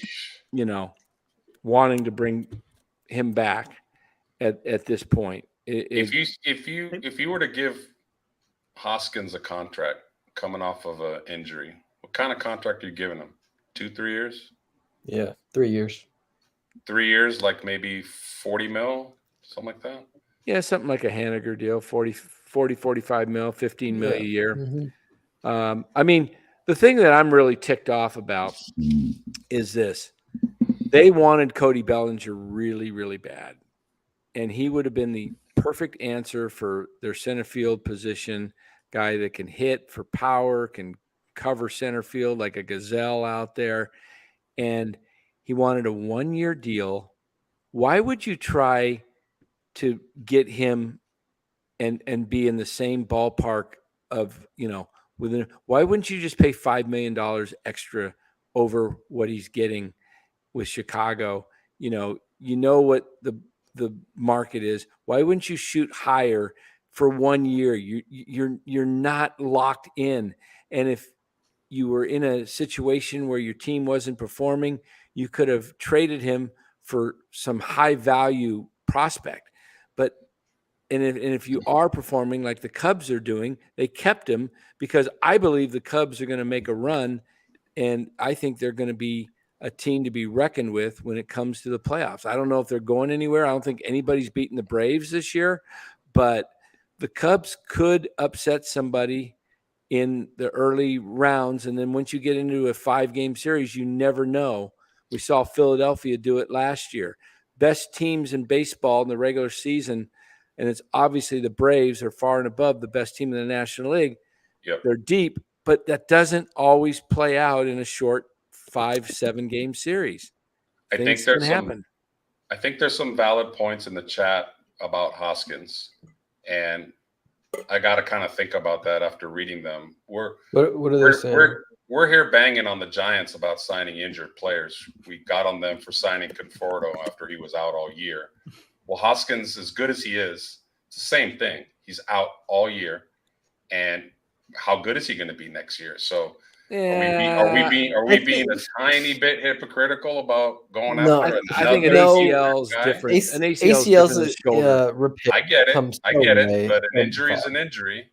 wanting to bring him back at this point. If you were to give Hoskins a contract coming off of an injury, what kind of contract are you giving him? 2-3 years? Yeah, 3 years. 3 years, like maybe 40 mil, something like that. Yeah, something like a Haniger deal, 40, 45 mil, 15 mil a year. Mm-hmm. I mean, the thing that I'm really ticked off about is this. They wanted Cody Bellinger really, really bad, and he would have been the perfect answer for their center field position, guy that can hit for power, can cover center field like a gazelle out there. And he wanted a 1-year deal. Why would you try to get him and be in the same ballpark of, why wouldn't you just pay $5 million extra over what he's getting with Chicago? What the market is. Why wouldn't you shoot higher for 1 year? You're not locked in. And if you were in a situation where your team wasn't performing, you could have traded him for some high value prospect. if you are performing like the Cubs are doing, they kept him because I believe the Cubs are going to make a run, and I think they're going to be a team to be reckoned with when it comes to the playoffs. I don't know if they're going anywhere. I don't think anybody's beaten the Braves this year, but the Cubs could upset somebody in the early rounds. And then once you get into a 5-game series, you never know. We saw Philadelphia do it last year. Best teams in baseball in the regular season, and it's obviously the Braves are far and above the best team in the National League. Yep. They're deep, but that doesn't always play out in a short 5-7 game series. I Things think can happen. I think there's some valid points in the chat about Hoskins, and I got to kind of think about that after reading them. What are they saying? We're here banging on the Giants about signing injured players. We got on them for signing Conforto after he was out all year. Well, Hoskins, as good as he is, it's the same thing. He's out all year, and how good is he going to be next year? So, are we being a tiny bit hypocritical about going after? I think an ACL is different. An ACL is different than a shoulder. I get it, but an injury is an injury.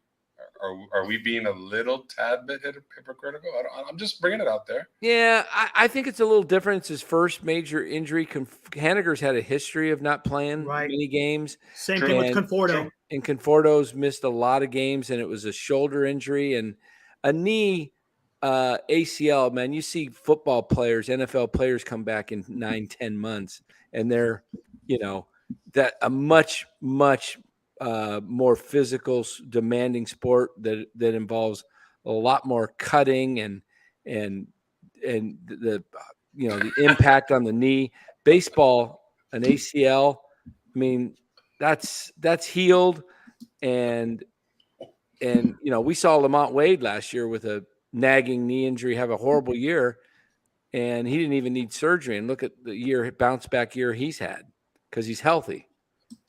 Are we being a little tad bit hypocritical? I'm just bringing it out there. Yeah, I think it's a little different. It's his first major injury. Haniger's had a history of not playing many games. Same thing with Conforto. And Conforto's missed a lot of games, and it was a shoulder injury and a knee ACL. Man, you see football players, NFL players come back in 9-10 months, and they're, that a much more physical, demanding sport that involves a lot more cutting and the the impact on the knee. Baseball, an ACL, I mean, that's healed, and we saw Lamont Wade last year with a nagging knee injury have a horrible year, and he didn't even need surgery. And look at the bounce back year he's had because he's healthy.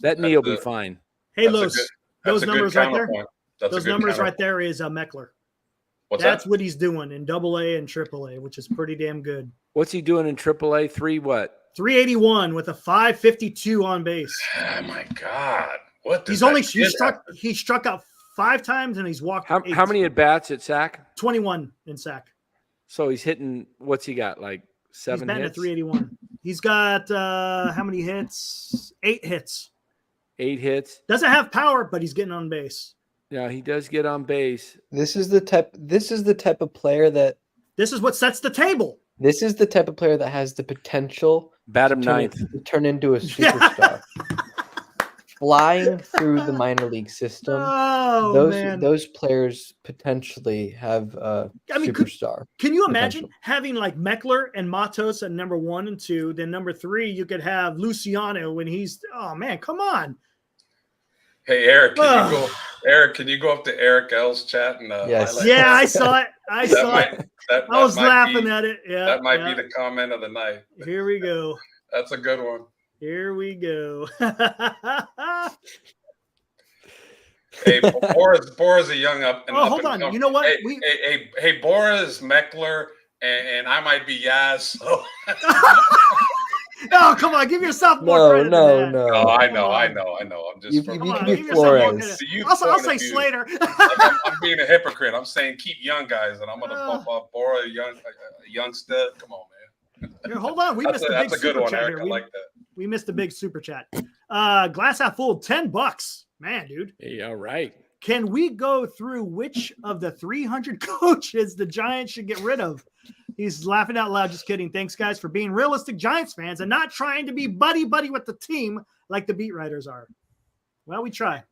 That knee will be fine. Hey, those numbers right there. Those numbers right there is Meckler. That's what he's doing in AA and AAA, which is pretty damn good. What's he doing in AAA? 381 with a 552 on base. Oh my God! What? He struck out 5 times and he's walked. How many at bats at sack? 21 in sack. So he's hitting. What's he got? Like 7 hits. He's batting at 381. He's got how many hits? 8 hits. 8 hits. Doesn't have power, but he's getting on base. Yeah, he does get on base. This is the type of player that. This is what sets the table. This is the type of player that has the potential to turn into a superstar. Flying through the minor league system. Those players potentially have a superstar. Can you imagine having like Meckler and Matos at number 1 and 2? Then number 3, you could have Luciano when he's. Oh man, come on. Hey Eric, can you go up to Eric L's chat and yes. Yeah, I saw it. I was laughing at it. Yeah, that might be the comment of the night. Here we go. That's a good one. Here we go. Hey, Bora's a young up. And hold on. You know what? Hey, Bora is Meckler, and I might be Yaz. So. No, come on, give yourself more credit. No. Oh, I know. I'm just. You can be Flores. I'll say Slater. I'm being a hypocrite. I'm saying keep young guys, and I'm going to bump up Bora, a young stud. Come on, man. Here, hold on. We missed a big super chat here. I like that. We missed a big super chat. Glass half full, $10. Man, dude. Hey, all right. Can we go through which of the 300 coaches the Giants should get rid of? He's laughing out loud. Just kidding. Thanks, guys, for being realistic Giants fans and not trying to be buddy-buddy with the team like the beat writers are. Well, we try.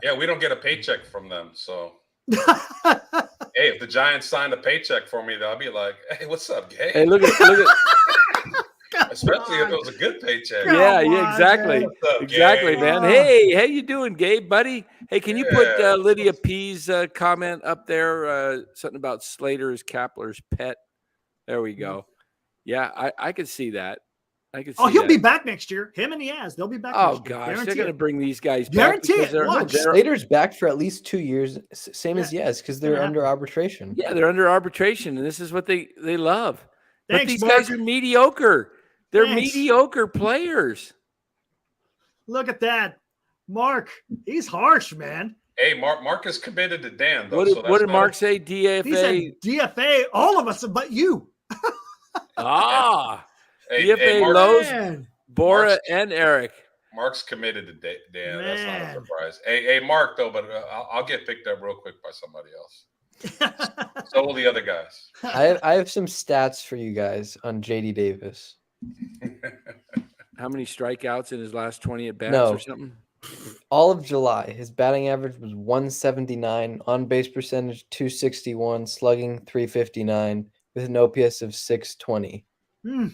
Yeah, we don't get a paycheck from them. So, hey, if the Giants signed a paycheck for me, I'll be like, hey, what's up, Gabe? Hey, look at Especially if it was a good paycheck. Yeah, exactly. Exactly, man. Hey, how you doing, Gabe, buddy? Hey, can you put Lydia P's comment up there? Something about Slater is Kapler's pet. There we go. Yeah, I could see that. He'll be back next year. Him and Yaz, they'll be back. Oh gosh, they're going to bring these guys back. Guarantee it. Slater's back for at least 2 years, same as Yaz, because they're under arbitration. Yeah, they're under arbitration, and this is what they love. Thanks, but these guys are mediocre. They're mediocre players. Look at that. Mark, he's harsh, man. Hey, Mark is committed to Dan, though. What did Mark say? He said DFA. DFA, all of us, but you. Hey, DFA Mark, Lowe's, Man. Bora, Mark's- and Eric. Mark's committed to Dan. That's not a Man. surprise. Hey, Mark, though, but I'll get picked up real quick by somebody else. So will the other guys. I have some stats for you guys on JD Davis. How many strikeouts in his last 20 at bats No. or something? All of July, his batting average was 179, on base percentage 261, slugging 359, with an OPS of 620.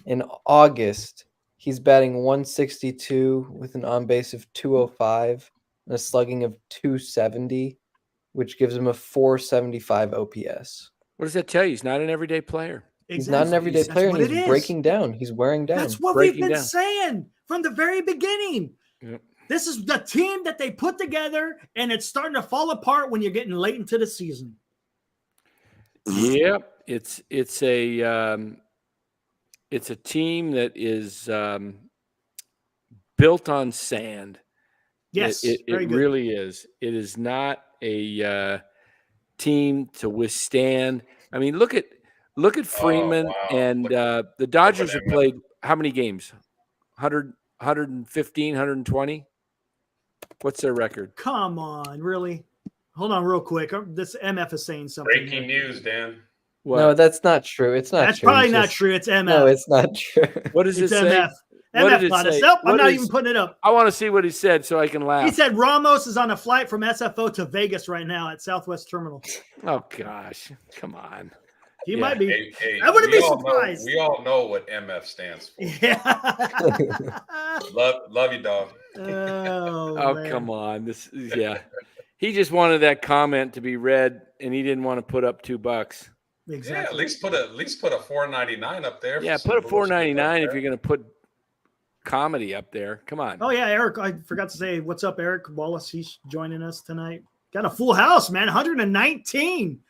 In August, he's batting 162 with an on base of 205 and a slugging of 270, which gives him a 475 OPS. What does that tell you? He's not an everyday player. He's not an everyday player, and he's breaking down. He's wearing down. That's what Breaking we've been down. saying from the very beginning. Yep. This is the team that they put together, and it's starting to fall apart when you're getting late into the season. Yep, it's a team that is built on sand. Yes, it very good. really is. It is not a team to withstand. I mean, look at Freeman wow. and the Dodgers have played how many games? 100, 115, 120? What's their record? Come on, really? Hold on real quick. This MF is saying something. Breaking news, Dan. What? No, that's not true. It's not That's true. probably It's not just- true. It's MF. No, it's not true. What does It's it say? MF. What MF did it got us. say? Nope, I'm What not is- even putting it up. I want to see what he said so I can He laugh. said Ramos is on a flight from SFO to Vegas right now at Southwest Terminal. Oh gosh, come on. He Yeah. might be. Hey, I wouldn't we be all surprised. We all know what MF stands for. Yeah. Love you, dog. Oh, man. Come on. He just wanted that comment to be read, and he didn't want to put up $2. Yeah, Exactly. at least put a $4.99 up there. Yeah, for put a some bullshit $4.99 up if there. you're going to put comedy up there. Come on. Oh yeah, Eric. I forgot to say what's up, Eric Wallace. He's joining us tonight. Got a full house, man. 119.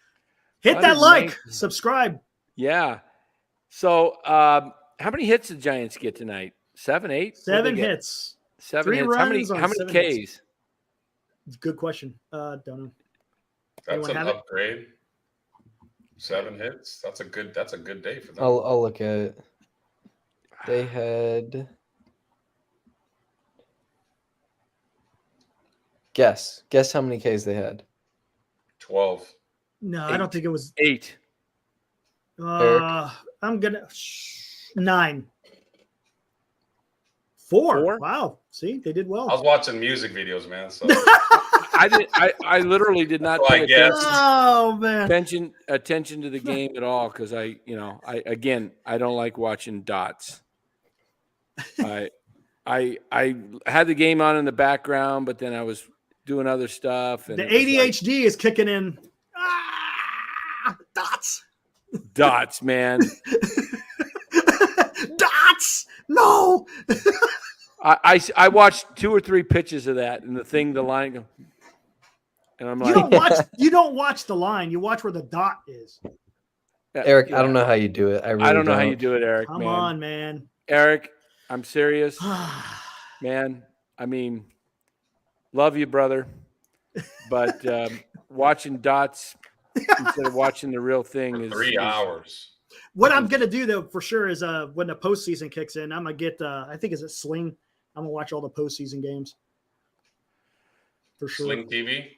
Hit that like, 119. subscribe. Yeah. So, how many hits did the Giants get tonight? 7, 8? What'd 7 they get? hits. 7 3 hits. How many runs on 7 Ks? hits. Good question. Don't know. That's Anyone an have it? upgrade. 7 hits. That's a good day for them. I'll look at it. They had. Guess how many Ks they had. 12. No, I don't 8. think it was. 8. I'm gonna 9. 4. 4? Wow. See, they did I was well. watching music videos, man. So I literally did not So I pay guess. Oh man. attention to the game at all because I don't like watching dots. I had the game on in the background, but then I was doing other stuff. And The it was like, ADHD is kicking in. Dots. dots, man. Dots. No. I watched 2 or 3 pitches of that, and the line go, and I'm You like, don't watch the line. You watch where the dot is. Eric, I don't know how you do it. I don't know how you do it, Eric. Come man. on, man. Eric. I'm serious, man. I mean, love you, brother, but watching dots instead of watching the real thing is 3 hours. What I'm gonna do though, for sure, is when the postseason kicks in, I'm gonna get. I think is it Sling. I'm gonna watch all the postseason games. For sure. Sling TV.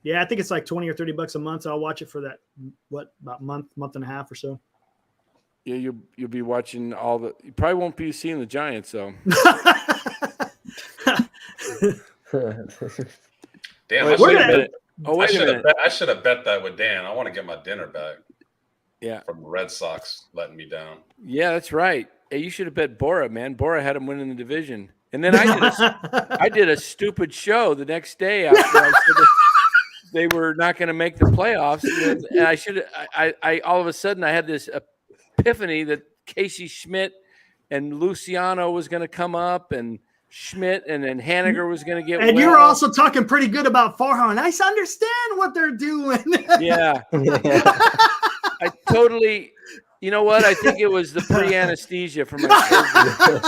Yeah, I think it's like $20 or $30 a month. So I'll watch it for that. About month and a half or so. Yeah, you'll be watching all the. You probably won't be seeing the Giants though. Damn, Wait a minute. Oh, wait a minute. I should have bet that with Dan. I want to get my dinner back. Yeah. From the Red Sox letting me down. Yeah, that's right. Hey, you should have bet Bora, man. Bora had him winning the division, and then I did a stupid show the next day after I said that they were not going to make the playoffs, and I should. I all of a sudden I had this epiphany that Casey Schmidt and Luciano was going to come up, and Schmidt and then Haniger was going to get. And you were also talking pretty good about Farhan. I understand what they're doing. Yeah. I totally. You know what? I think it was the pre-anesthesia from my surgery.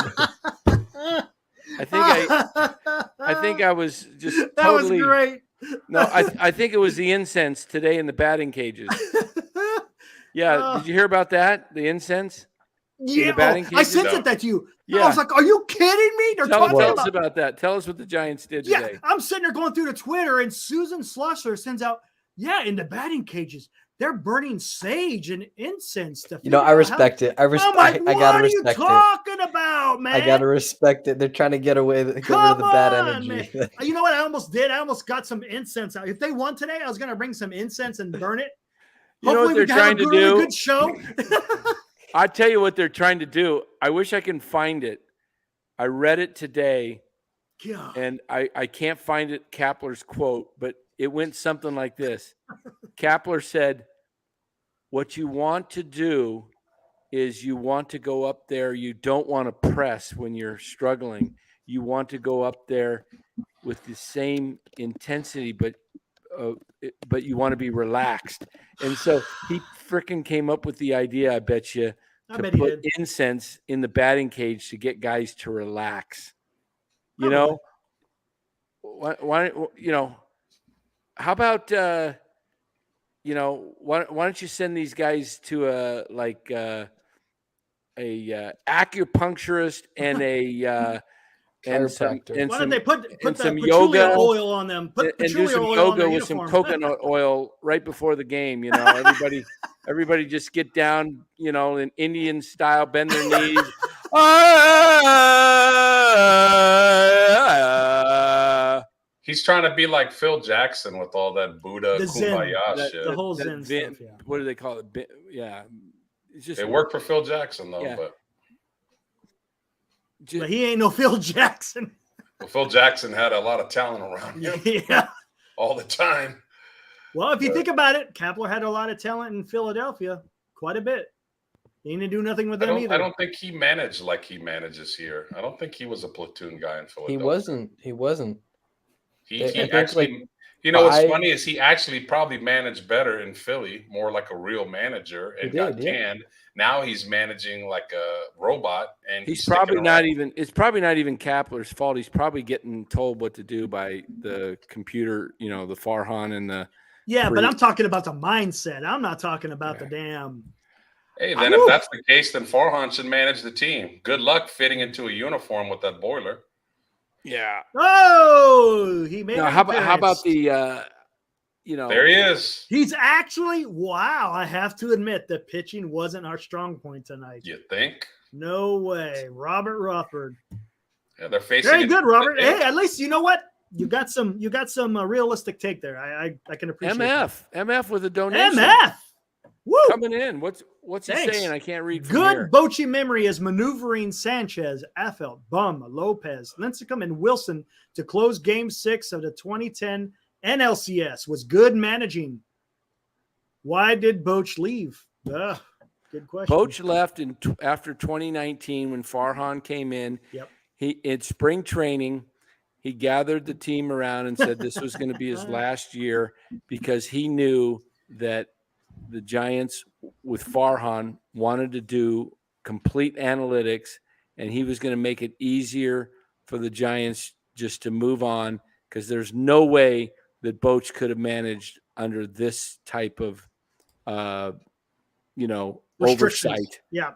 I think I was just That totally was great. No, I think it was the incense today in the batting cages. Yeah, did you hear about that? The incense? Yeah, batting I cages? sent No. that to you. Yeah. I was like, "Are you kidding me?" They're Tell talking us about. about that. Tell us what the Giants did Yeah, today. I'm sitting there going through the Twitter, and Susan Slusser sends out, "Yeah, in the batting cages, they're burning sage and incense to." You know, I respect it. I'm like, I what gotta are you respect it. talking about, man? I gotta respect it. They're trying to get rid of Come the bad on, energy. man. You know what? I almost did. I almost got some incense out. If they won today, I was going to bring some incense and burn it. You know Hopefully, what we they're can have trying a to really do? good show. I tell you what they're trying to do. I wish I can find it. I read it today, God. and I can't find it. Kapler's quote, but it went something like this. Kapler said, "What you want to do is you want to go up there. You don't want to press when you're struggling. You want to go up there with the same intensity, but you want to be relaxed." And so he freaking came up with the idea, I bet you, I to bet he put did. incense in the batting cage to get guys to relax. You Probably. know, why how about why don't you send these guys to a acupuncturist and a and some Chiropractor. and Why some don't they put and the some patchouli yoga oil on them? Put and do patchouli some oil on their yoga with some uniform. coconut oil right before the game. Everybody just get down, in Indian style, bend their knees. He's trying to be like Phil Jackson with all that Buddha The Zen, kumbaya shit. the whole Zen stuff. Yeah. What do they call it? Yeah, it's just It worked for Phil Jackson though, Yeah. but But he ain't no Phil Jackson. well, Phil Jackson had a lot of talent around him Yeah. all the time. Well, if you think about it, Kapler had a lot of talent in Philadelphia, quite a bit. He didn't do nothing with them either. I don't think he managed like he manages here. I don't think he was a platoon guy in Philadelphia. He wasn't. He I think, actually, what's funny is he actually probably managed better in Philly, more like a real manager, and got canned. Now he's managing like a robot, and he's probably not even. It's probably not even Kapler's fault. He's probably getting told what to do by the computer. The Farhan and the. Yeah, but I'm talking about the mindset. I'm not talking about the damn. Hey, then if that's the case, then Farhan should manage the team. Good luck fitting into a uniform with that boiler. Yeah. Oh, he made. Now, how about the? There he is. He's actually wow. I have to admit, the pitching wasn't our strong point tonight. You think? No way, Robert Rothberg. Yeah, they're facing. Very good, Robert. Hey, at least you know what. You got some realistic take there. I can appreciate MF with a donation. MF. Woo! Coming in. What's he saying? I can't read from here. Good Bochy memory is maneuvering Sanchez, Affelt, Bum, Lopez, Lincecum, and Wilson to close Game 6 of the 2010 NLCS. Was good managing. Why did Boch leave? Good question. Boch left after 2019 when Farhan came in. Yep. In spring training, he gathered the team around and said this was going to be his last year because he knew that the Giants with Farhan wanted to do complete analytics, and he was going to make it easier for the Giants just to move on because there's no way that Boch could have managed under this type of, oversight. Yeah.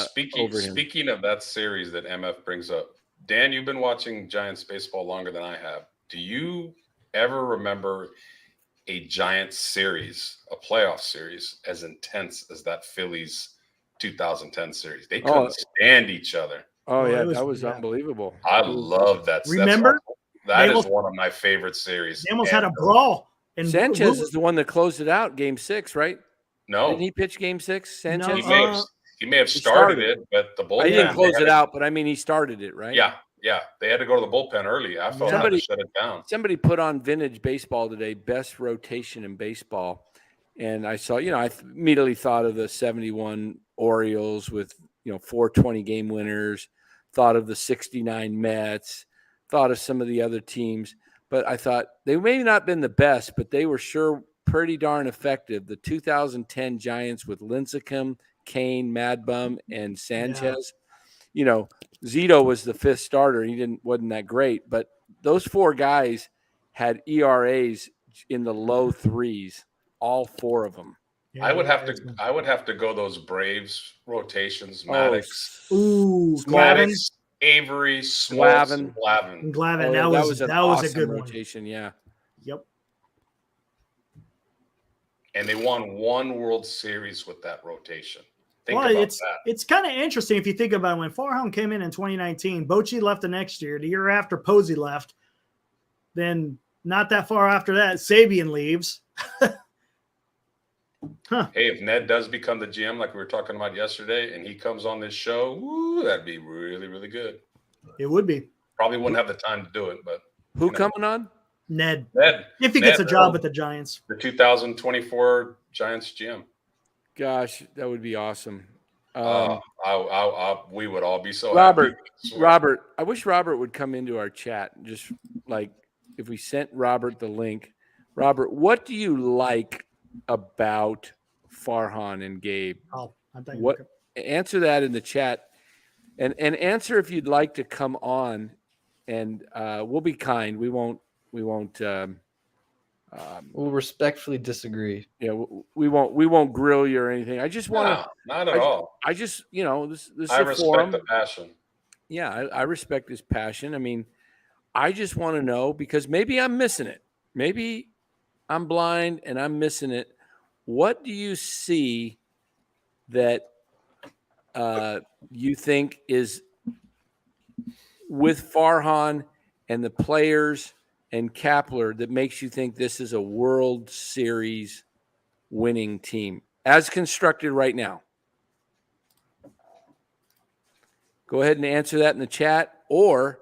Speaking of that series that MF brings up, Dan, you've been watching Giants baseball longer than I have. Do you ever remember a Giants series, a playoff series, as intense as that Phillies 2010 series? They couldn't stand each other. Oh, yeah, that was unbelievable. I love that. Remember? That is one of my favorite series. They almost had a brawl. And Sanchez is the one that closed it out, Game 6, right? No. Didn't he pitch Game 6, Sanchez? No, he may have started it, but the bullpen. He didn't close it out, but I mean, he started it, right? Yeah. They had to go to the bullpen early. I felt had to shut it down. Somebody put on Vintage Baseball today, best rotation in baseball. And I saw, I immediately thought of the 71 Orioles with, 420 game winners, thought of the 69 Mets, thought of some of the other teams. But I thought they may not have been the best, but they were sure pretty darn effective. The 2010 Giants with Lincecum, Kane, Mad Bum, and Sanchez. Zito was the fifth starter. He wasn't that great, but those four guys had ERAs in the low threes, all four of them. Yeah, I would have to go those Braves rotations. Maddox, Ooh, Glavin. Glavin. Avery, Smoltz, and Glavin. Glavin. Oh, that was an a awesome good rotation. Yeah. Yep. And they won one World Series with that rotation. Think Well, about it's that. it's kind of interesting if you think about it. When Farhan came in 2019, Bochy left the next year. The year after, Posey left. Then not that far after that, Sabian leaves. Hey, if Ned does become the GM like we were talking about yesterday, and he comes on this show, woo, that'd be really, really good. It would be. Probably wouldn't have the time to do it, but Who coming on? Ned. Ned, If he gets a job with the Giants. the 2024 Giants GM. Gosh, that would be awesome. We would all be so Robert, happy. Robert, I wish Robert would come into our chat. Just like if we sent Robert the link. Robert, what do you like about Farhan and Gabe? Oh, I think What answer that in the chat, and answer if you'd like to come on, and we'll be kind. We won't. We'll respectfully disagree. Yeah, we won't grill you or anything. I just want to. Not at all. I just this is I a respect forum. the passion. Yeah, I respect his passion. I mean, I just want to know because maybe I'm missing it. Maybe I'm blind and I'm missing it. What do you see that you think is with Farhan and the players and Kapler that makes you think this is a World Series winning team as constructed right now? Go ahead and answer that in the chat, or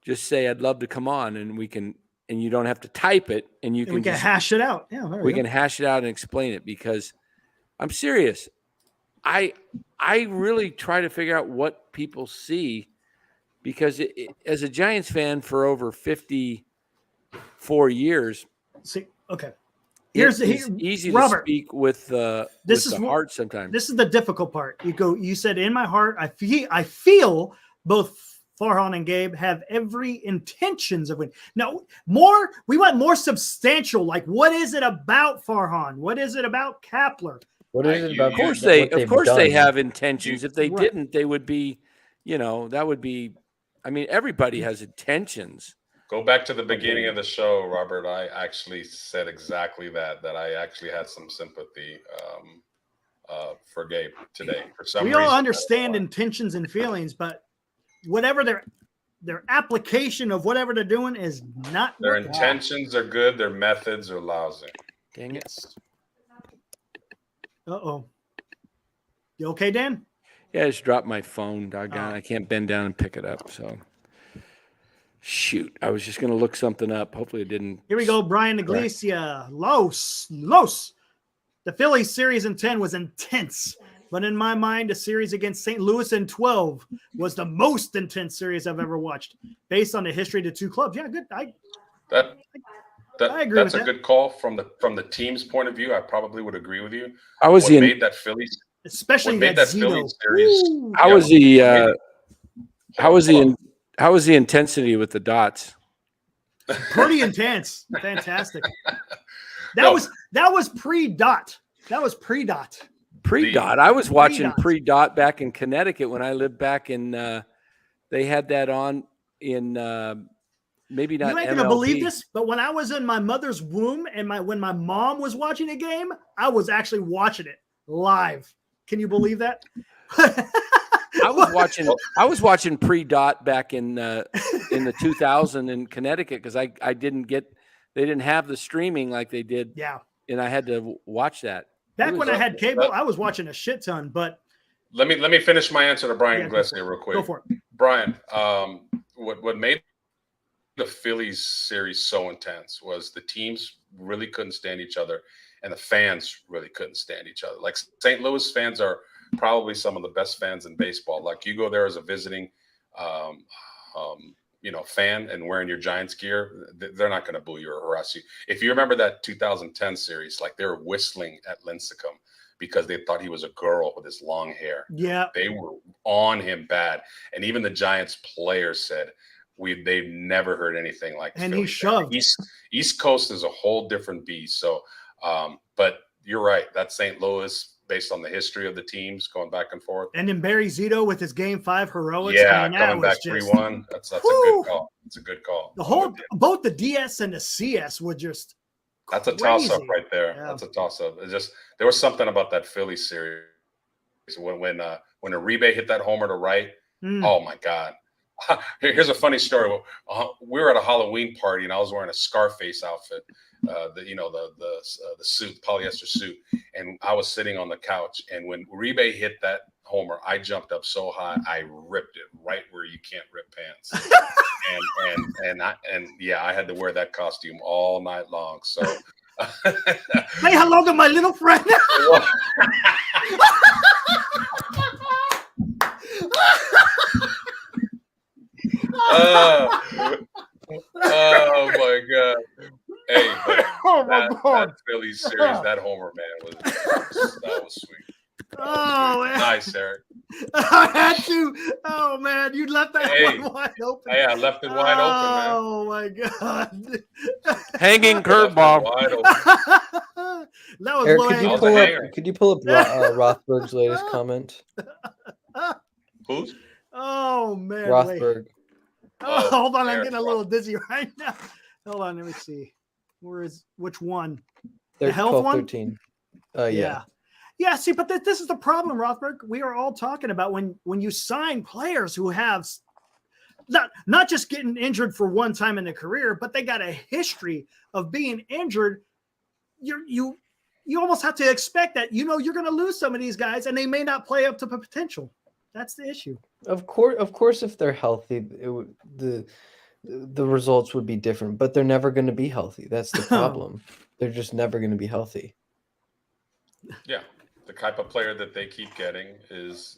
just say I'd love to come on, and we can. And you don't have to type it, and we can hash it out. Yeah, we can hash it out and explain it because I'm serious. I really try to figure out what people see because as a Giants fan for over 54 years, see, okay. It's easy Robert, to speak with the heart sometimes. This is the difficult part. You said in my heart, I feel both Farhan and Gabe have every intentions of winning. Now, we want more substantial. Like, what is it about Farhan? What is it about Kapler? What is it about? Of course they have intentions. If they didn't, they would be, that would be. I mean, everybody has intentions. Go back to the beginning of the show, Robert. I actually said exactly that I actually had some sympathy for Gabe today. For some reason, we all understand intentions and feelings, but whatever their application of whatever they're doing is not. Their intentions are good. Their methods are lousy. Dang it. Uh-oh. You okay, Dan? Yeah, I just dropped my phone. Doggone, I can't bend down and pick it up. So, shoot. I was just going to look something up. Hopefully it didn't. Here we go. Brian Iglesia. Los. The Phillies series in 10 was intense. But in my mind, a series against St. Louis in 12 was the most intense series I've ever watched based on the history of the two clubs. Yeah, good. I agree that's with a that. good call from the team's point of view. I probably would agree with you. How was what made that Phillies, especially what made that Phillies series? How was the intensity with the dots? Pretty intense. Fantastic. That was pre-dot. That was pre-dot. Pre-dot. I was watching pre-dot back in Connecticut when I lived back in. They had that on in maybe not. You ain't MLB. gonna believe this, but when I was in my mother's womb and when my mom was watching a game, I was actually watching it live. Can you believe that? I was watching pre-dot back in the 2000 in Connecticut because I didn't they didn't have the streaming like they did. Yeah. And I had to watch that. Back when I had cable, I was watching a shit ton, but let me finish my answer to Brian Gillespie real quick. Go for it. Brian, what made the Phillies series so intense was the teams really couldn't stand each other and the fans really couldn't stand each other. Like St. Louis fans are probably some of the best fans in baseball. Like you go there as a visiting fan and wearing your Giants gear, they're not going to boo you or harass you. If you remember that 2010 series, like they were whistling at Lincecum because they thought he was a girl with his long hair. Yeah. They were on him bad. And even the Giants players said, they've never heard anything like And Philly. he shoved. East Coast is a whole different beast. So, but you're right. That's St. Louis, based on the history of the teams going back and forth. And then Barry Zito with his Game 5 heroics. Yeah, I mean, that coming was back just 3-1. That's a good call. It's a good call. Both the DS and the CS were just That's a crazy. toss-up right there. Yeah. That's a toss-up. It's just there was something about that Philly series when Uribe hit that homer to right. Oh my God! Here's a funny story. We were at a Halloween party and I was wearing a Scarface outfit, the suit, polyester suit, and I was sitting on the couch. And when Uribe hit that homer, I jumped up so high I ripped it right where you can't rip pants. I had to wear that costume all night long. So say hello to my little friend. Oh my God! Hey, that Philly series, that homer, man, that was sweet. Oh man. Nice, Eric. I had to. Oh man, you left that one wide open. Hey, I left it wide open, man. Oh my God. Hanging curveball. Wide open. That was Eric, could you pull up Rothberg's latest comment? Who's? Oh man. Rothberg. Oh, hold on, I'm getting a little dizzy right now. Hold on, let me see. Which one? The health 12, one? 13. Yeah. Yeah, see, but this is the problem, Rothberg. We are all talking about when you sign players who have not just getting injured for one time in their career, but they got a history of being injured. You almost have to expect that, you're going to lose some of these guys and they may not play up to the potential. That's the issue. Of course, if they're healthy, the results would be different, but they're never going to be healthy. That's the problem. They're just never going to be healthy. Yeah. The type of player that they keep getting is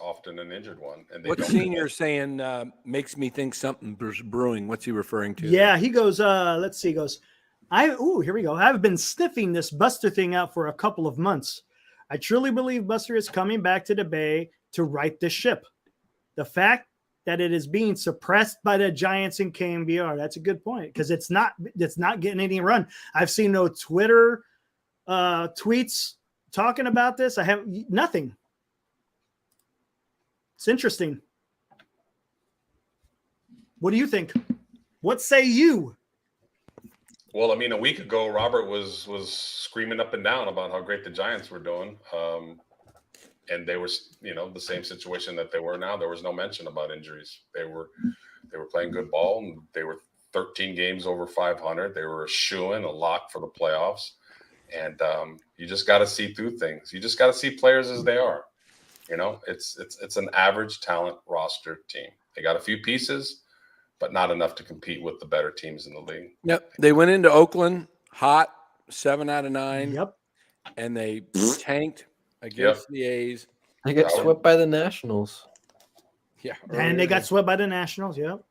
often an injured one. And what Senior saying makes me think something's brewing. What's he referring to? Yeah, he goes, let's see, he goes, here we go. I've been sniffing this Buster thing out for a couple of months. I truly believe Buster is coming back to the Bay to right the ship. The fact that it is being suppressed by the Giants and KMBR, that's a good point, because it's not getting any run. I've seen no Twitter tweets talking about this. I have nothing. It's interesting. What do you think? What say you? Well, I mean, a week ago, Robert was screaming up and down about how great the Giants were doing. And they were, the same situation that they were now. There was no mention about injuries. They were playing good ball, and they were 13 games over 500. They were a shoo-in, a lock for the playoffs. And you just got to see through things. You just got to see players as they are. It's an average talent roster team. They got a few pieces, but not enough to compete with the better teams in the league. Yep. They went into Oakland hot, 7 out of 9. Yep. And they tanked against the A's. They got swept by the Nationals. Yeah. And they got swept by the Nationals. Yep.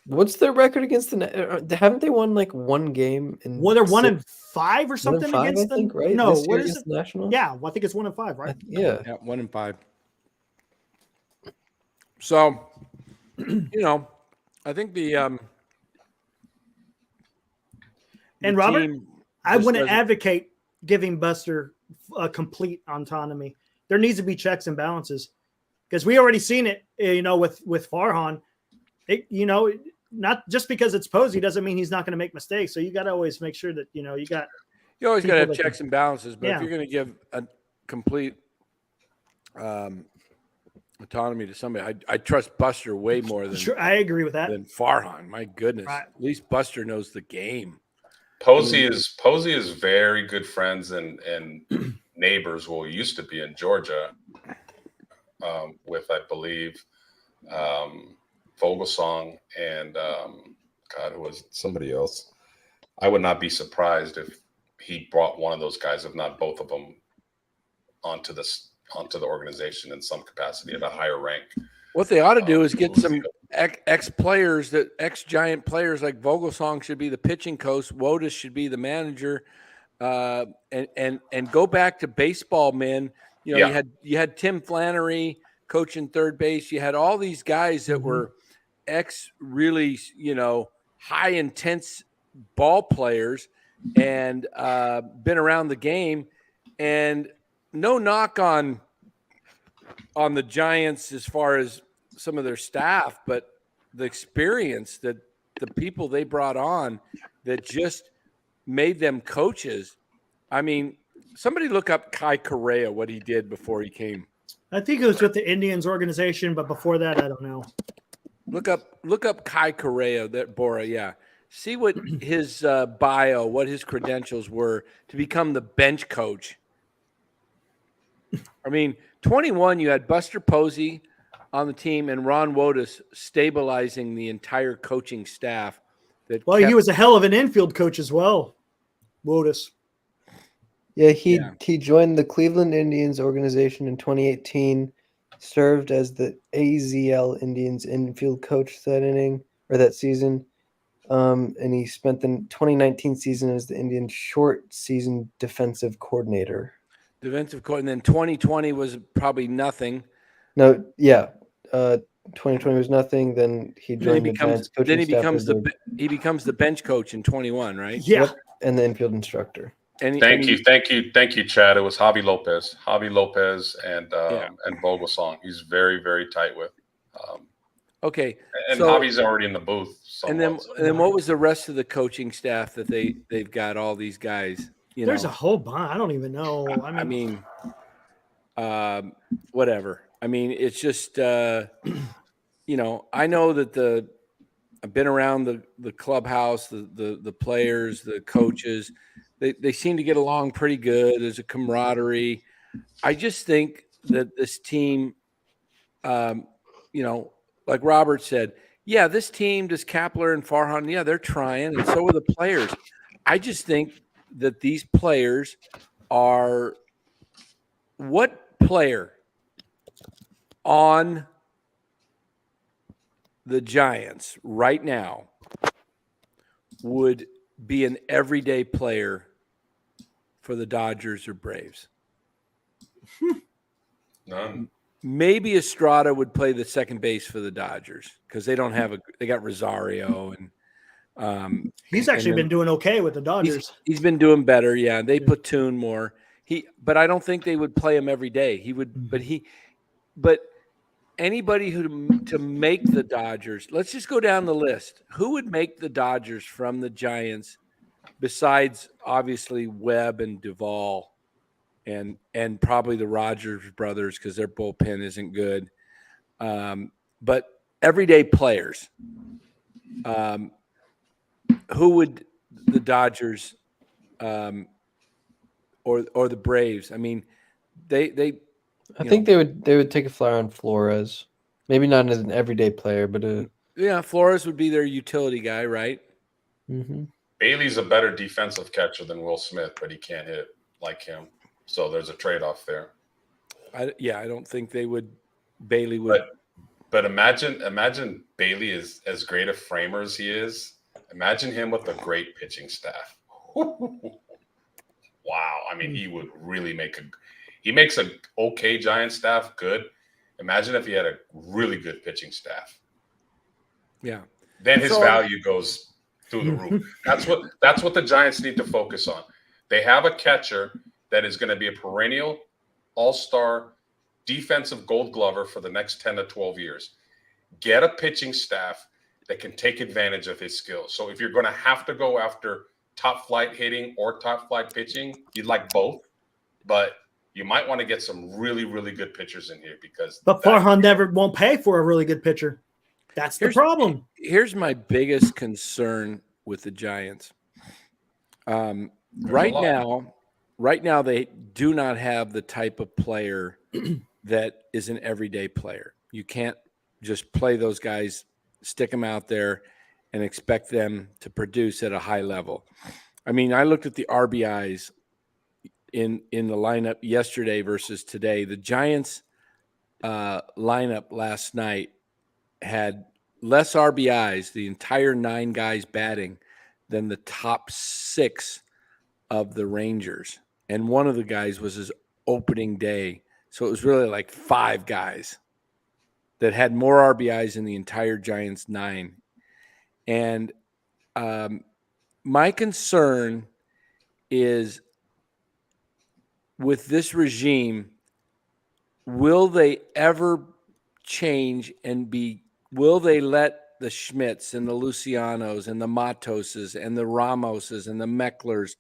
What's their record against haven't they won like one game? Well, they're 1-5 or something 1-5, against them, right? No, what is it? The Nationals? Yeah, well, I think it's 1-5, right? Yeah, 1-5. So, I think the and Robert, team I wouldn't advocate giving Buster a complete autonomy. There needs to be checks and balances, because we already seen it, with Farhan. Not just because it's Posey doesn't mean he's not going to make mistakes. So you got to always make sure that, you always got to have checks and balances, but if you're going to give a complete autonomy to somebody, I trust Buster way more than I agree with that. Than Farhan. My goodness, right. At least Buster knows the game. Posey is very good friends and neighbors. Well, used to be in Georgia with, I believe, Vogelsong and who was it? Somebody else. I would not be surprised if he brought one of those guys, if not both of them, onto the organization in some capacity at a higher rank. What they ought to do is get some ex-Giant players like Vogelsong should be the pitching coach, Wotus should be the manager, and go back to baseball, men. You had Tim Flannery coaching third base. You had all these guys that were really, high intense ball players and been around the game. And no knock on the Giants as far as some of their staff, but the experience that the people they brought on that just made them coaches. I mean, somebody look up Kai Correa, what he did before he came. I think it was with the Indians organization, but before that, I don't know. Look up Kai Correa, that Bora, yeah. See what his bio, what his credentials were to become the bench coach. I mean, 21, you had Buster Posey on the team and Ron Wotus stabilizing the entire coaching staff. Well, he was a hell of an infield coach as well, Wotus. Yeah, he joined the Cleveland Indians organization in 2018, served as the AZL Indians infield coach that season, and he spent the 2019 season as the Indians short season defensive coordinator. And then 2020 was probably nothing. No, yeah, 2020 was nothing. Then he joined the Giants coaching Then he staff becomes the bench coach in 21, right? Yeah, yep, and the infield instructor. Thank you, Chad. It was Javi Lopez, and Vogelsong. He's very, very tight with. Okay, and Javi's already in the booth. And then what was the rest of the coaching staff that they've got all these guys? There's a whole bunch. I don't even know. Whatever. I mean, it's just I know that I've been around the clubhouse, the players, the coaches. They seem to get along pretty good. There's a camaraderie. I just think that this team, like Robert said, yeah, this team, does Kapler and Farhan, yeah, they're trying, and so are the players. I just think that these players are – what player on the Giants right now would be an everyday player for the Dodgers or Braves? None. Maybe Estrada would play the second base for the Dodgers because they don't have they got Rosario and he's actually been doing okay with the Dodgers. He's been doing better, yeah. They platoon more. But I don't think they would play him every day. He would, but anybody to make the Dodgers. Let's just go down the list. Who would make the Dodgers from the Giants, besides obviously Webb and Duvall? And probably the Rogers brothers because their bullpen isn't good. But everyday players, who would the Dodgers or the Braves? I mean, I think they would take a flyer on Flores. Maybe not as an everyday player, but Flores would be their utility guy, right? Mm-hmm. Bailey's a better defensive catcher than Will Smith, but he can't hit like him. So there's a trade-off there. I don't think they would. Bailey would. But imagine Bailey is as great a framer as he is. Imagine him with a great pitching staff. Wow. I mean, he would really he makes an okay Giant staff good. Imagine if he had a really good pitching staff. Yeah. Then his value goes through the roof. That's what the Giants need to focus on. They have a catcher that is going to be a perennial all-star defensive gold glover for the next 10 to 12 years. Get a pitching staff that can take advantage of his skills. So if you're going to have to go after top flight hitting or top flight pitching, you'd like both, but you might want to get some really, really good pitchers in here But Farhan won't pay for a really good pitcher. That's the problem. Here's my biggest concern with the Giants. Right now, they do not have the type of player that is an everyday player. You can't just play those guys, stick them out there, and expect them to produce at a high level. I mean, I looked at the RBIs in the lineup yesterday versus today. The Giants lineup last night had less RBIs, the entire 9 guys batting, than the top 6 of the Rangers. And one of the guys was his opening day. So it was really like 5 guys. that had more RBIs than the entire Giants 9. And my concern is with this regime, will they ever change and will they let the Schmidts and the Lucianos and the Matoses and the Ramoses and the Mecklers